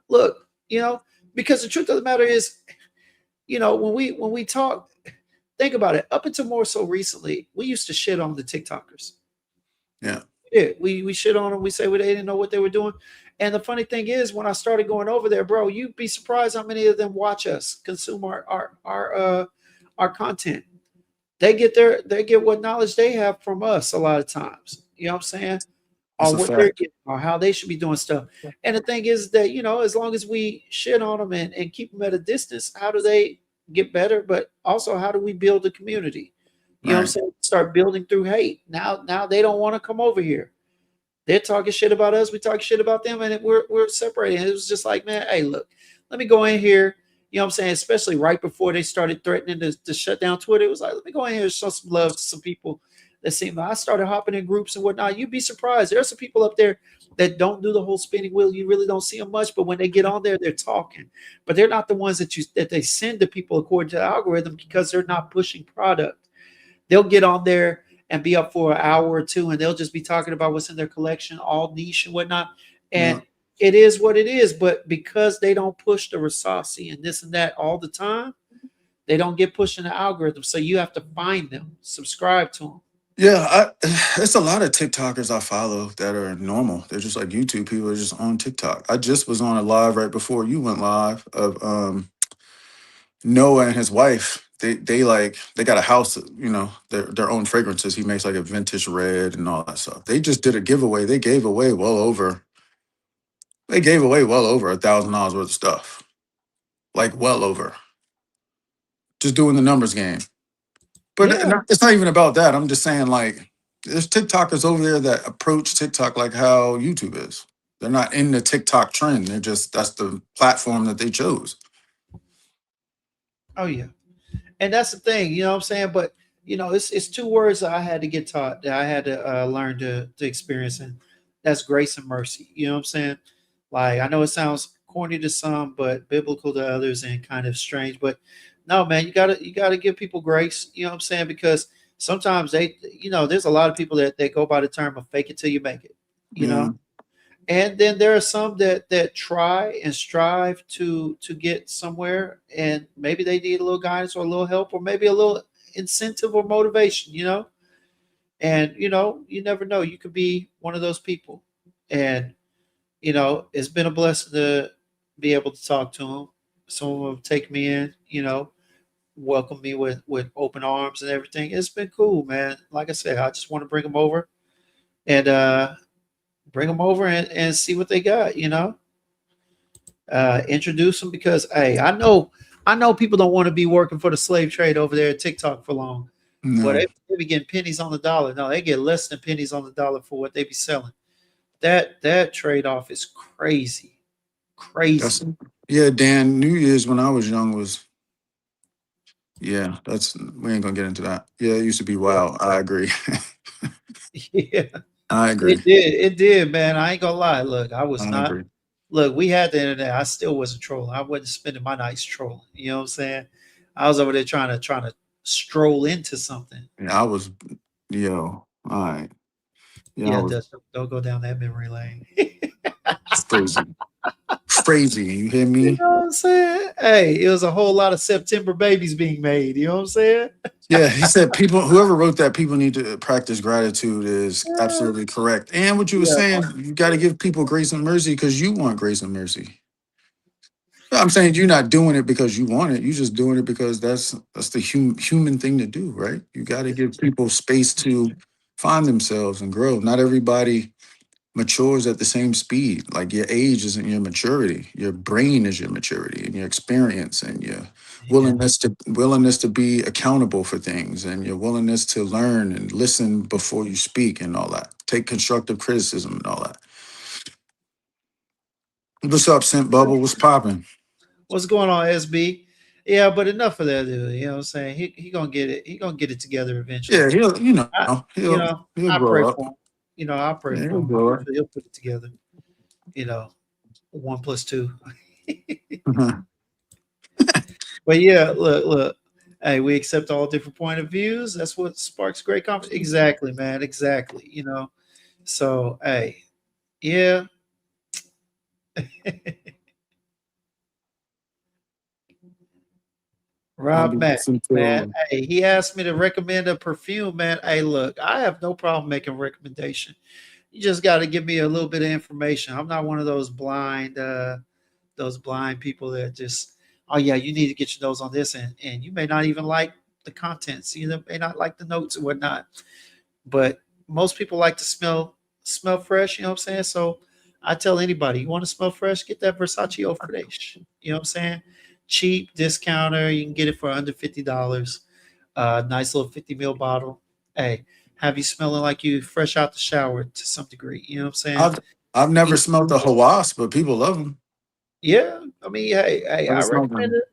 Look, because the truth of the matter is, when we talk, think about it. Up until more so recently, we used to shit on the TikTokers. Yeah. Yeah, we shit on them. We say they didn't know what they were doing. And the funny thing is, when I started going over there, bro, you'd be surprised how many of them watch us, consume our content. They get what knowledge they have from us a lot of times. You know what I'm saying? That's On a what they're fact. getting or how they should be doing stuff. And the thing is that, as long as we shit on them and keep them at a distance, how do they get better? But also, how do we build a community? You know what I'm Right. saying? Start building through hate. Now they don't want to come over here. They're talking shit about us. We talk shit about them, and we're separating. It was just like, man, hey, look, let me go in here. You know what I'm saying? Especially right before they started threatening to shut down Twitter. It was like, let me go in here and show some love to some people that seem like I started hopping in groups and whatnot. You'd be surprised. There are some people up there that don't do the whole spinning wheel. You really don't see them much, but when they get on there, they're talking. But they're not the ones that they send to people according to the algorithm because they're not pushing product. They'll get on there and be up for an hour or two, and they'll just be talking about what's in their collection, all niche and whatnot. Yeah. And it is what it is. But because they don't push the Rasasi and this and that all the time, they don't get pushed in the algorithm. So you have to find them, subscribe to them. Yeah, it's a lot of TikTokers I follow that are normal. They're just like YouTube people are just on TikTok. I just was on a live right before you went live of Noah and his wife. They got a house, their own fragrances. He makes like a vintage red and all that stuff. They just did a giveaway. They gave away well over $1,000 worth of stuff. Like well over. Just doing the numbers game. But Yeah. it's not even about that. I'm just saying, like, there's TikTokers over there that approach TikTok like how YouTube is. They're not in the TikTok trend. That's the platform that they chose. Oh yeah. And that's the thing, you know what I'm saying? But it's two words that I had to get taught, that I had to learn to experience, and that's grace and mercy. You know what I'm saying? Like, I know it sounds corny to some, but biblical to others, and kind of strange. But no, man, you gotta give people grace. You know what I'm saying? Because sometimes there's a lot of people that they go by the term of fake it till you make it. You Yeah. know, and then there are some that try and strive to get somewhere, and maybe they need a little guidance or a little help or maybe a little incentive or motivation, and you never know, you could be one of those people. And it's been a blessing to be able to talk to them. Some of them take me in, welcome me with open arms and everything. It's been cool, man. Like I said, I just want to bring them over and and see what they got, introduce them, because hey, I know people don't want to be working for the slave trade over there at TikTok for long. But No. they be getting pennies on the dollar. No, they get less than pennies on the dollar for what they be selling. That trade off is crazy, That's crazy. yeah, Dan. New Year's when I was young was yeah. That's we ain't gonna get into that. Yeah, it used to be Yeah, wild. I agree. yeah, I agree. it did, man. I ain't gonna lie. Look, I was I not. agree. Look, we had the internet. I still wasn't trolling. I wasn't spending my nights trolling. You know what I'm saying? I was over there trying to stroll into something. Yeah, I was yo. All right. Yeah, I Yeah, was don't go down that memory lane. crazy. Crazy. You hear You me? know what I'm saying? Hey, it was a whole lot of September babies being made. You know what I'm saying? Yeah, he said people whoever wrote that people need to practice gratitude is Yeah, absolutely correct. And what you were yeah, saying, you got to give people grace and mercy because you want grace and mercy. I'm saying you're not doing it because you want it. You're just doing it because that's the human thing to do, right? You got to give people space to find themselves and grow. Not everybody matures at the same speed. Like your age isn't your maturity. Your brain is your maturity and your experience and your yeah. willingness to be accountable for things and your willingness to learn and listen before you speak and all that. Take constructive criticism and all that. What's up, Scent Bubble? What's popping? What's going on, SB? Yeah, but enough of that, dude. You know what I'm saying? He gonna get it. He gonna get it together Yeah, eventually. he'll I, he'll he'll I grow pray up. for him. I pray Yeah, he'll for him. grow up. He'll put it together. You know, one plus two. But yeah, look. Hey, we accept all different point of views. That's what sparks great conversation. Exactly, man. Exactly. So hey, yeah. Rob be Mack, listening man. to. Hey, he asked me to recommend a perfume, man. Hey, look, I have no problem making a recommendation. You just got to give me a little bit of information. I'm not one of those blind people that just, oh yeah, you need to get your nose on this, and you may not even like the contents. You may not like the notes and whatnot. But most people like to smell fresh. You know what I'm saying? So I tell anybody, you want to smell fresh, get that Versace Eau Fraiche. You know what I'm saying? Cheap discounter. You can get it for under $50. Nice little 50 ml bottle. Hey, have you smelling like you fresh out the shower to some degree. You know what I'm saying? I've never You- smelled the Hawas, but people love them. yeah, I mean, hey, Never I smelled recommend them. it.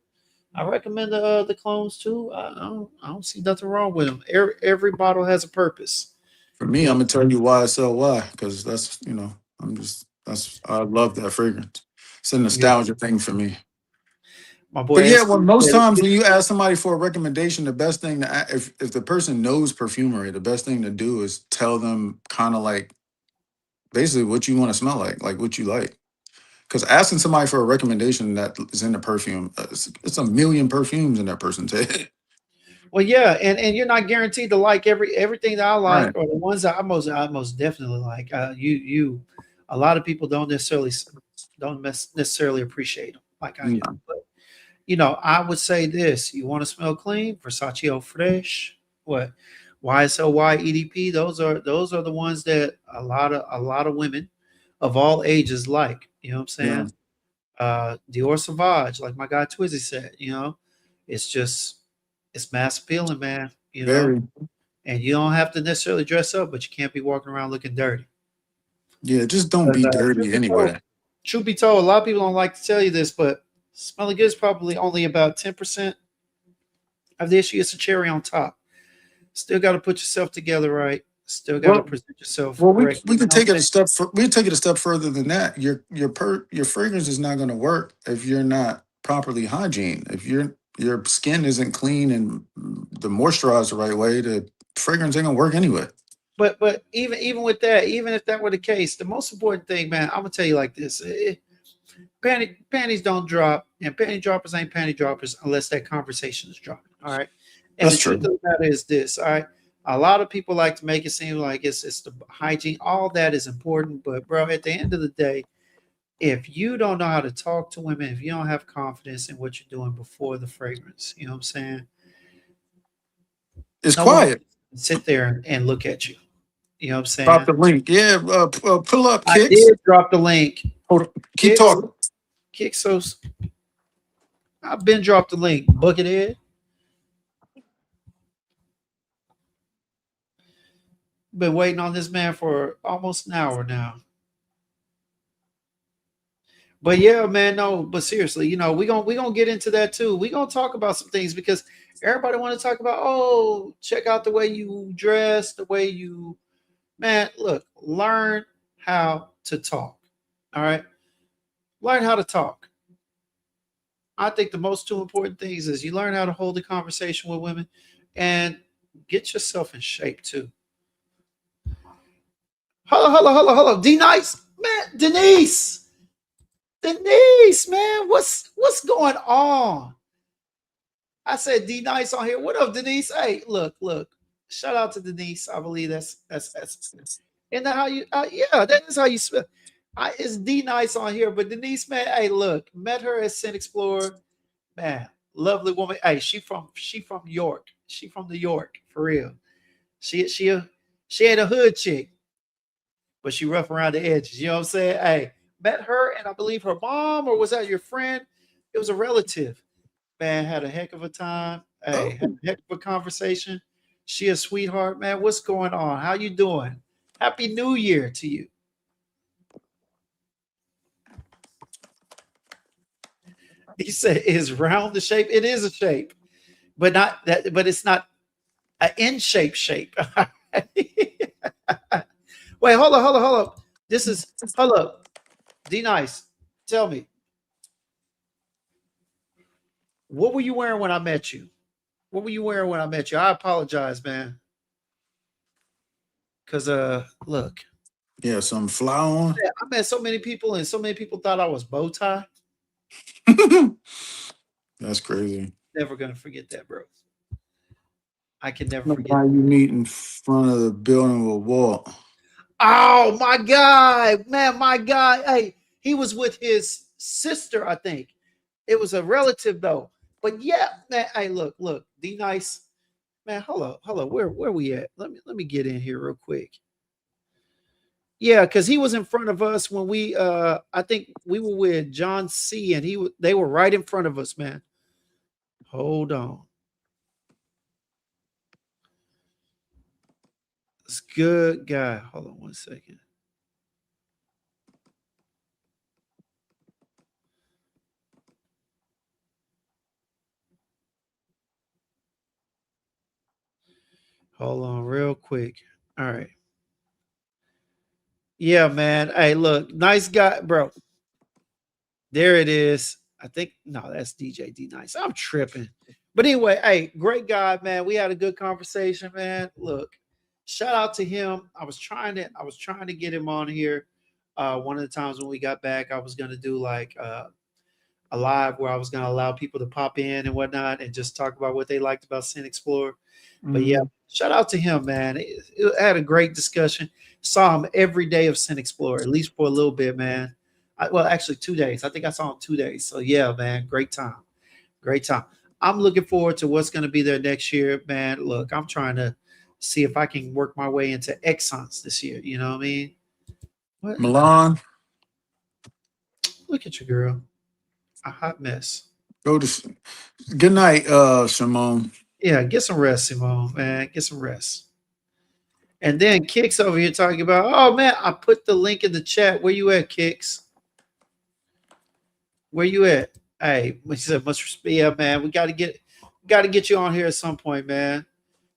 I recommend the clones too. I don't see nothing wrong with them. Every bottle has a purpose. For me, You I'm know, gonna tell you why I sell why, because that's I'm just that's I love that fragrance. It's a yeah. nostalgia thing for me. My boy But yeah, well, AC most said times it. when you ask somebody for a recommendation, the best thing if the person knows perfumery, the best thing to do is tell them kind of like basically what you want to smell like what you like. Because asking somebody for a recommendation that is in the perfume, it's a million perfumes in that person's head. Well, yeah, and you're not guaranteed to like everything that I like Right. or the ones that I most definitely like. A lot of people don't necessarily appreciate them like I do. No, But I would say this: you want to smell clean, Versace Eau Fresh, what YSL EDP. Those are the ones that a lot of women of all ages like. You know what I'm yeah, saying? Dior Sauvage, like my guy Twizzy said, it's just it's mass appealing, man. very. And you don't have to necessarily dress up, but you can't be walking around looking dirty. Yeah, just don't 'Cause, be truth dirty be told, anyway. a lot of people don't like to tell you this, but smelling good is probably only about 10% of the issue. It's a cherry on top. Still got to put yourself together right. Still got to Well, present yourself well, correctly. we You could know what take it I'm a saying? step. We could take it a step further than that. Your fragrance is not going to work if you're not properly hygiene. If your skin isn't clean and the moisturized the right way, the fragrance ain't gonna work anyway. But even with that, even if that were the case, the most important thing, man, I'm gonna tell you like this: panties don't drop, and panty droppers ain't panty droppers unless that conversation is dropping. All right. And That's the truth true. of the matter is this: all right. A lot of people like to make it seem like it's the hygiene. All that is important, but bro, at the end of the day, if you don't know how to talk to women, if you don't have confidence in what you're doing before the fragrance, you know what I'm saying? It's No one quiet. can sit there and look at you. You know what I'm Drop saying? the link. Yeah, pull up I kicks. did drop the link. Hold on. Keep Kicks, talking. kicks. So I've been dropped the link. Buckethead. Been waiting on this man for almost an hour now. But yeah, man, no, but seriously, we gonna get into that too. We gonna talk about some things because everybody want to talk about, oh, check out the way you dress, the way you man, look, learn how to talk. All right. Learn how to talk. I think the most two important things is you learn how to hold a conversation with women and get yourself in shape too. Hello, hello, hello, hello. D Nice. Man, Denise. Denise, man, what's going on? I said D Nice on here. What up, Denise? Hey, look. Shout out to Denise. I believe that's isn't that how you yeah, that is how you spell. It's D Nice on here, but Denise, man, hey, look, met her at Scent Explorer. Man, lovely woman. Hey, she from York. She from New York, for real. She ain't a hood chick, but she rough around the edges. You know what I'm saying? Hey, met her and I believe her mom, or was that your friend? It was a relative. Man, had a heck of a time. Hey, had Oh, a heck of a conversation. She a sweetheart, man. What's going on? How you doing? Happy New Year to you. He said, "Is round the shape? It is a shape, but not that. But it's not an in shape." Wait, hold up. This is hold up. D Nice, tell me, what were you wearing when I met you? What were you wearing when I met you? I apologize, man. Cause look, yeah, some fly on. I met so many people, and so many people thought I was bow tie. That's crazy. never gonna forget that, bro. I can never The forget. guy you meet in front of the building with Walt. Oh my God, man, my guy. Hey, he was with his sister, I think. It was a relative though. But yeah, man. Hey, look, D Nice. Man, hello. Where we at? Let me get in here real quick. Yeah, because he was in front of us when we I think we were with John C and they were right in front of us, man. Hold on. It's good guy. Hold on 1 second. Hold on real quick. All right. Yeah, man. Hey, look, nice guy, bro. There it is. I think no, that's DJ D Nice. I'm tripping. But anyway, hey, great guy, man. We had a good conversation, man. Look, shout out to him. I was trying to get him on here. One of the times when we got back, I was gonna do like a live where I was gonna allow people to pop in and whatnot and just talk about what they liked about Sin Explorer. But yeah, Mhm. shout out to him, man. It had a great discussion. Saw him every day of Sin Explorer, at least for a little bit, man. Well, actually, 2 days. I think I saw him 2 days. So yeah, man, great time, great time. I'm looking forward to what's going to be there next year, man. Look, I'm trying to see if I can work my way into Exxons this year. You know what I mean? What? Milan, Look at your girl, a hot mess. go to good night, Simone. Yeah, get some rest, Simone, man. Get some rest. And then Kicks over here talking about, oh man, I put the link in the chat. Where you at, Kicks? Where you at? Hey, he said much respect. Yeah, man. We got to get you on here at some point, man.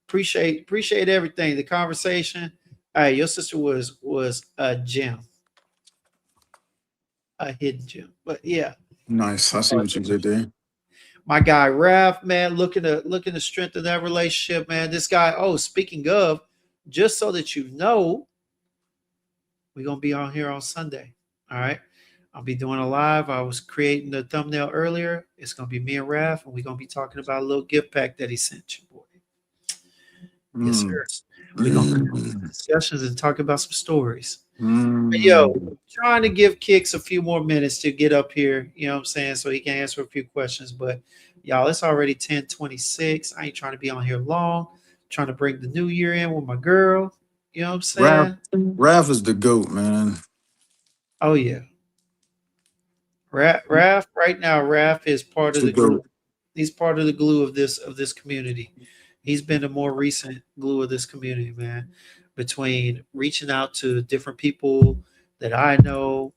Appreciate everything. The conversation. Hey, your sister was a gem, a hidden gem. But yeah, Nice. I see what you did there. my guy Raph, man, looking to strengthen that relationship, man. This guy. Oh, speaking of, just so that you know, we're gonna be on here on Sunday. All right. I'll be doing a live. I was creating the thumbnail earlier. It's gonna be me and Raph, and we're gonna be talking about a little gift pack that he sent you, boy. Yes, Mm. sir. We're gonna have some Mm. discussions and talk about some stories. But yo, Mm. trying to give Kicks a few more minutes to get up here, you know what I'm saying, so he can answer a few questions. But y'all, it's already 10:26. I ain't trying to be on here long. Trying to bring the new year in with my girl. You know what I'm Raph, saying? Raph is the goat, man. Oh yeah. Raph, right now, Raph is part It's of the the glue. goat. He's part of the glue of this community. He's been the more recent glue of this community, man. Between reaching out to different people that I know,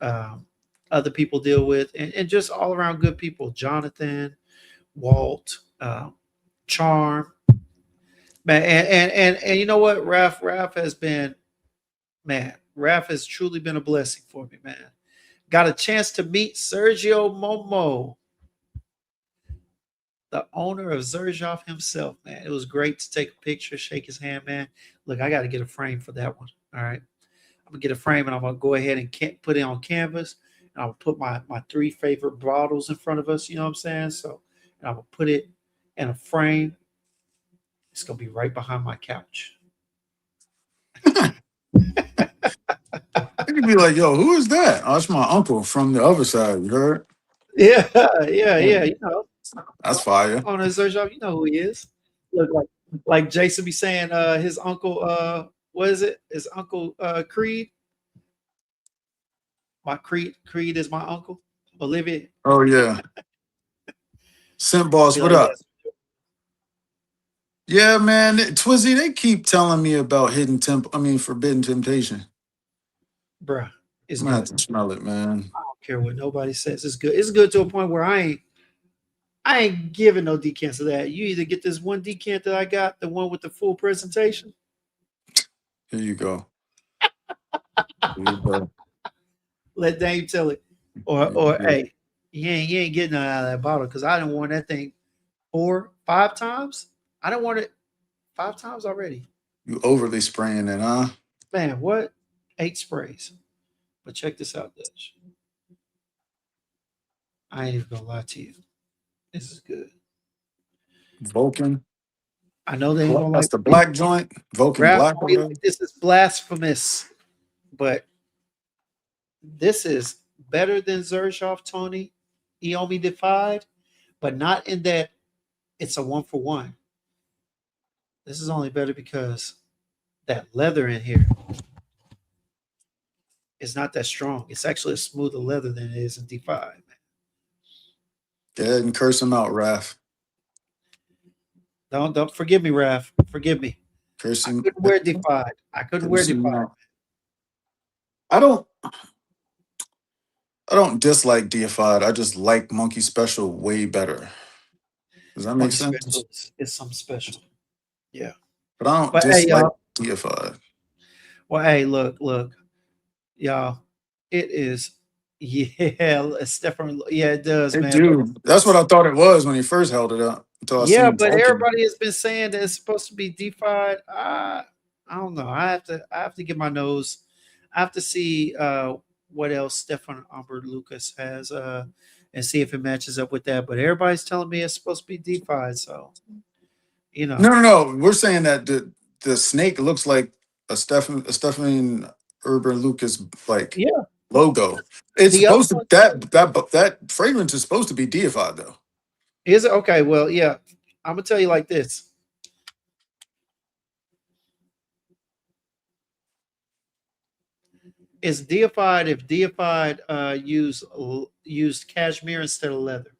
um, other people deal with, and just all around good people. Jonathan, Walt, Charm, man, and you know what, Raph has been, man. Raph has truly been a blessing for me, man. Got a chance to meet Sergio Momo, the owner of Zerjov himself, man. It was great to take a picture, shake his hand, man. Look, I got to get a frame for that one. All right. I'm gonna get a frame and I'm gonna go ahead and put it on canvas. And I'll put my three favorite bottles in front of us. You know what I'm saying? So, and I'm gonna put it in a frame. It's gonna be right behind my couch. It could be like, yo, who is that? Oh, that's my uncle from the other side. You heard? Yeah, yeah. Mm. You know, That's fire. on his Zerjov, you know who he is. Look like Jason be saying, his uncle, what is it? His uncle, Creed. My Creed is my uncle. Olivia. Oh yeah. Scent boss, Be what like, up? yes, Yeah, man. Twizzy, they keep telling me about forbidden temptation. bruh, it's I'm gonna have good. to smell it, man. I don't care what nobody says. It's good. It's good to a point where I ain't giving no decants of that. You either get this one decant that I got, the one with the full presentation. Here you go. Here you go. Let Dame tell it, Here you or go. hey, you ain't getting none out of that bottle because I didn't want that thing 5 times. I didn't want it 5 times already. You overly spraying it, huh? Man, what? 8 sprays. But check this out, Dutch. I ain't even gonna lie to you. This is good. Vulcan. I know they ain't gonna That's like the black joint. Vulcan Raph. Black or whatever. This is blasphemous, but this is better than Xershoff Tony Iomi Defied, but not in that it's a 1-for-1. This is only better because that leather in here is not that strong. It's actually a smoother leather than it is in D5. Go ahead and curse him out, Raph. Don't forgive me, Raph. Forgive me. Curse I him. couldn't wear D5. I couldn't wear Curse him D5. out. I don't dislike Deified. I just like Monkey Special way better. Does that make Monkey sense? Special is something special. Yeah. But I don't But hey, dislike y'all. Deified. Well, hey, look, y'all. It is. Yeah, it's definitely. Yeah, it does, Hey, man. But dude, that's what I thought it was when he first held it up. Until I yeah, seen but Vulcan. everybody has been saying that it's supposed to be DeFi. I don't know. I have to get my nose. I have to see what else Stefan Albert Lucas has and see if it matches up with that. But everybody's telling me it's supposed to be DeFi, so you know. No. We're saying that the snake looks like a Stephen Urban Lucas like Yeah, logo. It's the other supposed to one that fragrance is supposed to be deified though. is it okay. Well, yeah, I'm gonna tell you like this. It's deified if deified used cashmere instead of leather.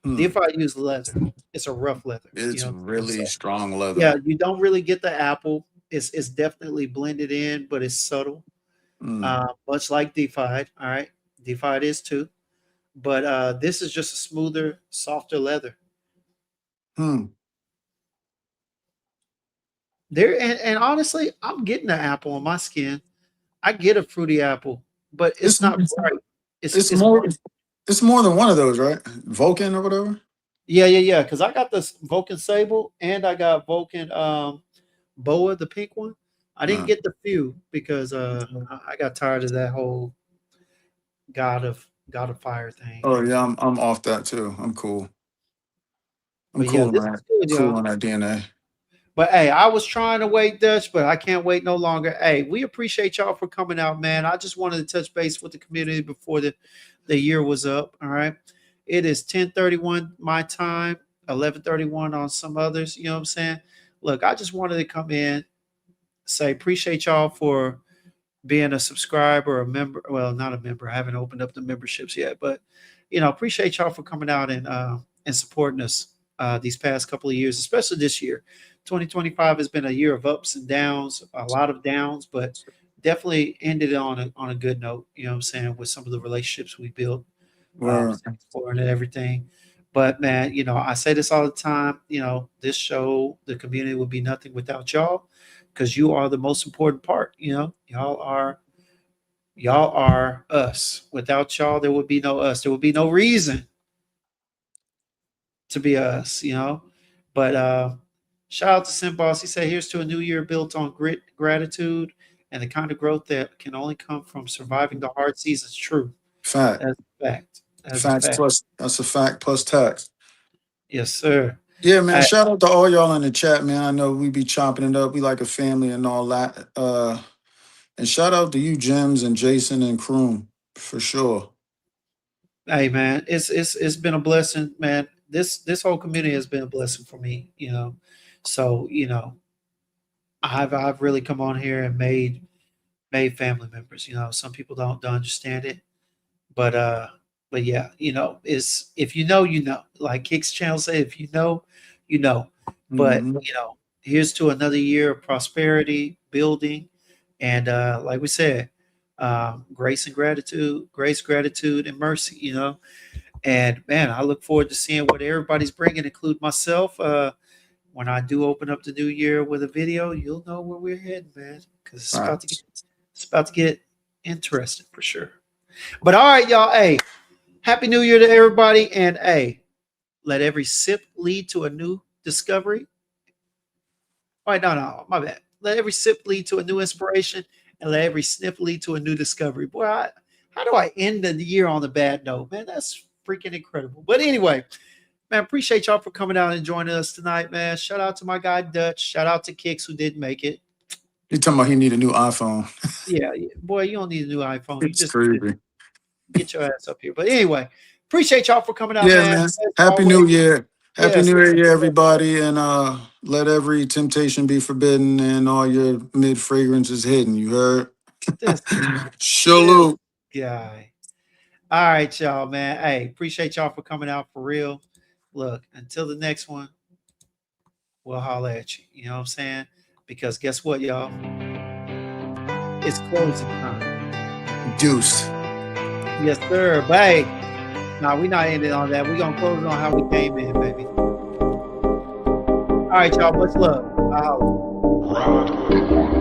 Deified used leather. It's a rough leather. You It's know. really So strong leather. yeah, you don't really get the apple. It's definitely blended in, but it's subtle. Mm. Much like Defied. All right, Defied is too, but this is just a smoother, softer leather. Hmm. There and honestly, I'm getting the apple on my skin. I get a fruity apple, but it's It's not bright. it's It's more it's more than one of those, right? Vulcan or whatever. yeah. Because I got this Vulcan Sable and I got Vulcan Boa, the pink one. I didn't Uh, get the few because I got tired of that whole God of Fire thing. oh yeah, I'm off that too. I'm cool. I'm But yeah, cool on this that. is good, Cool y'all. on that DNA. But hey, I was trying to wait, Dutch, but I can't wait no longer. Hey, we appreciate y'all for coming out, man. I just wanted to touch base with the community before the year was up. All right. It is 10:31 my time, 11:31 on some others. You know what I'm saying? Look, I just wanted to come in, say appreciate y'all for being a subscriber, a member. Well, not a member. I haven't opened up the memberships yet, but appreciate y'all for coming out and supporting us these past couple of years, especially this year. 2025 has been a year of ups and downs, a lot of downs, but definitely ended on a good note. You know what I'm saying, with some of the relationships we built, Where and everything. But man, I say this all the time. This show, the community would be nothing without y'all, because you are the most important part. Y'all are us. Without y'all, there would be no us. There would be no reason to be us. But shout out to Sim Boss. He said, "Here's to a new year built on grit, gratitude, and the kind of growth that can only come from surviving the hard seasons." True. fact. That's a fact. That's a Facts fact. plus that's a fact plus tax. Yes, sir. Yeah, man. I, Shout out to all y'all in the chat, man. I know we be chopping it up. We like a family and all that. And shout out to you, Jims and Jason and Kroom, for sure. hey, man, it's been a blessing, man. This whole community has been a blessing for me. So I've really come on here and made family members. Some people don't understand it, but yeah, is if you know, you know. Like Kicks Channel say, if you know, you know. But Mhm. here's to another year of prosperity, building, and like we said, grace, gratitude, and mercy. And man, I look forward to seeing what everybody's bringing, include myself. When I do open up the new year with a video, you'll know where we're heading, man, because Facts. it's about to get interesting for sure. But all right, y'all. Hey, happy New Year to everybody, and hey, let every sip lead to a new discovery. Wait, no, my bad. Let every sip lead to a new inspiration, and let every sniff lead to a new discovery. Boy, how do I end the year on a bad note, man? That's freaking incredible. But anyway, Man, appreciate y'all for coming out and joining us tonight, man. Shout out to my guy Dutch. Shout out to Kicks who didn't make it. You talking about he need a new iPhone? Yeah, boy, you don't need a new iPhone. You It's just crazy. get your ass up here. But anyway, appreciate y'all for coming out, Yeah, man. man. As Happy always, New Year. Happy yes, New Year, everybody, and let every temptation be forbidden and all your mid fragrances hidden. You heard? this Salute. guy. All right, y'all, man. Hey, appreciate y'all for coming out for real. Look, until the next one, we'll holler at you. You know what I'm saying? Because guess what, y'all? It's closing time. Deuce. Yes, sir. But hey, nah, we're not ending on that. We're gonna close it on how we came in, baby. All right, y'all. Much love. I'll holler. Ride.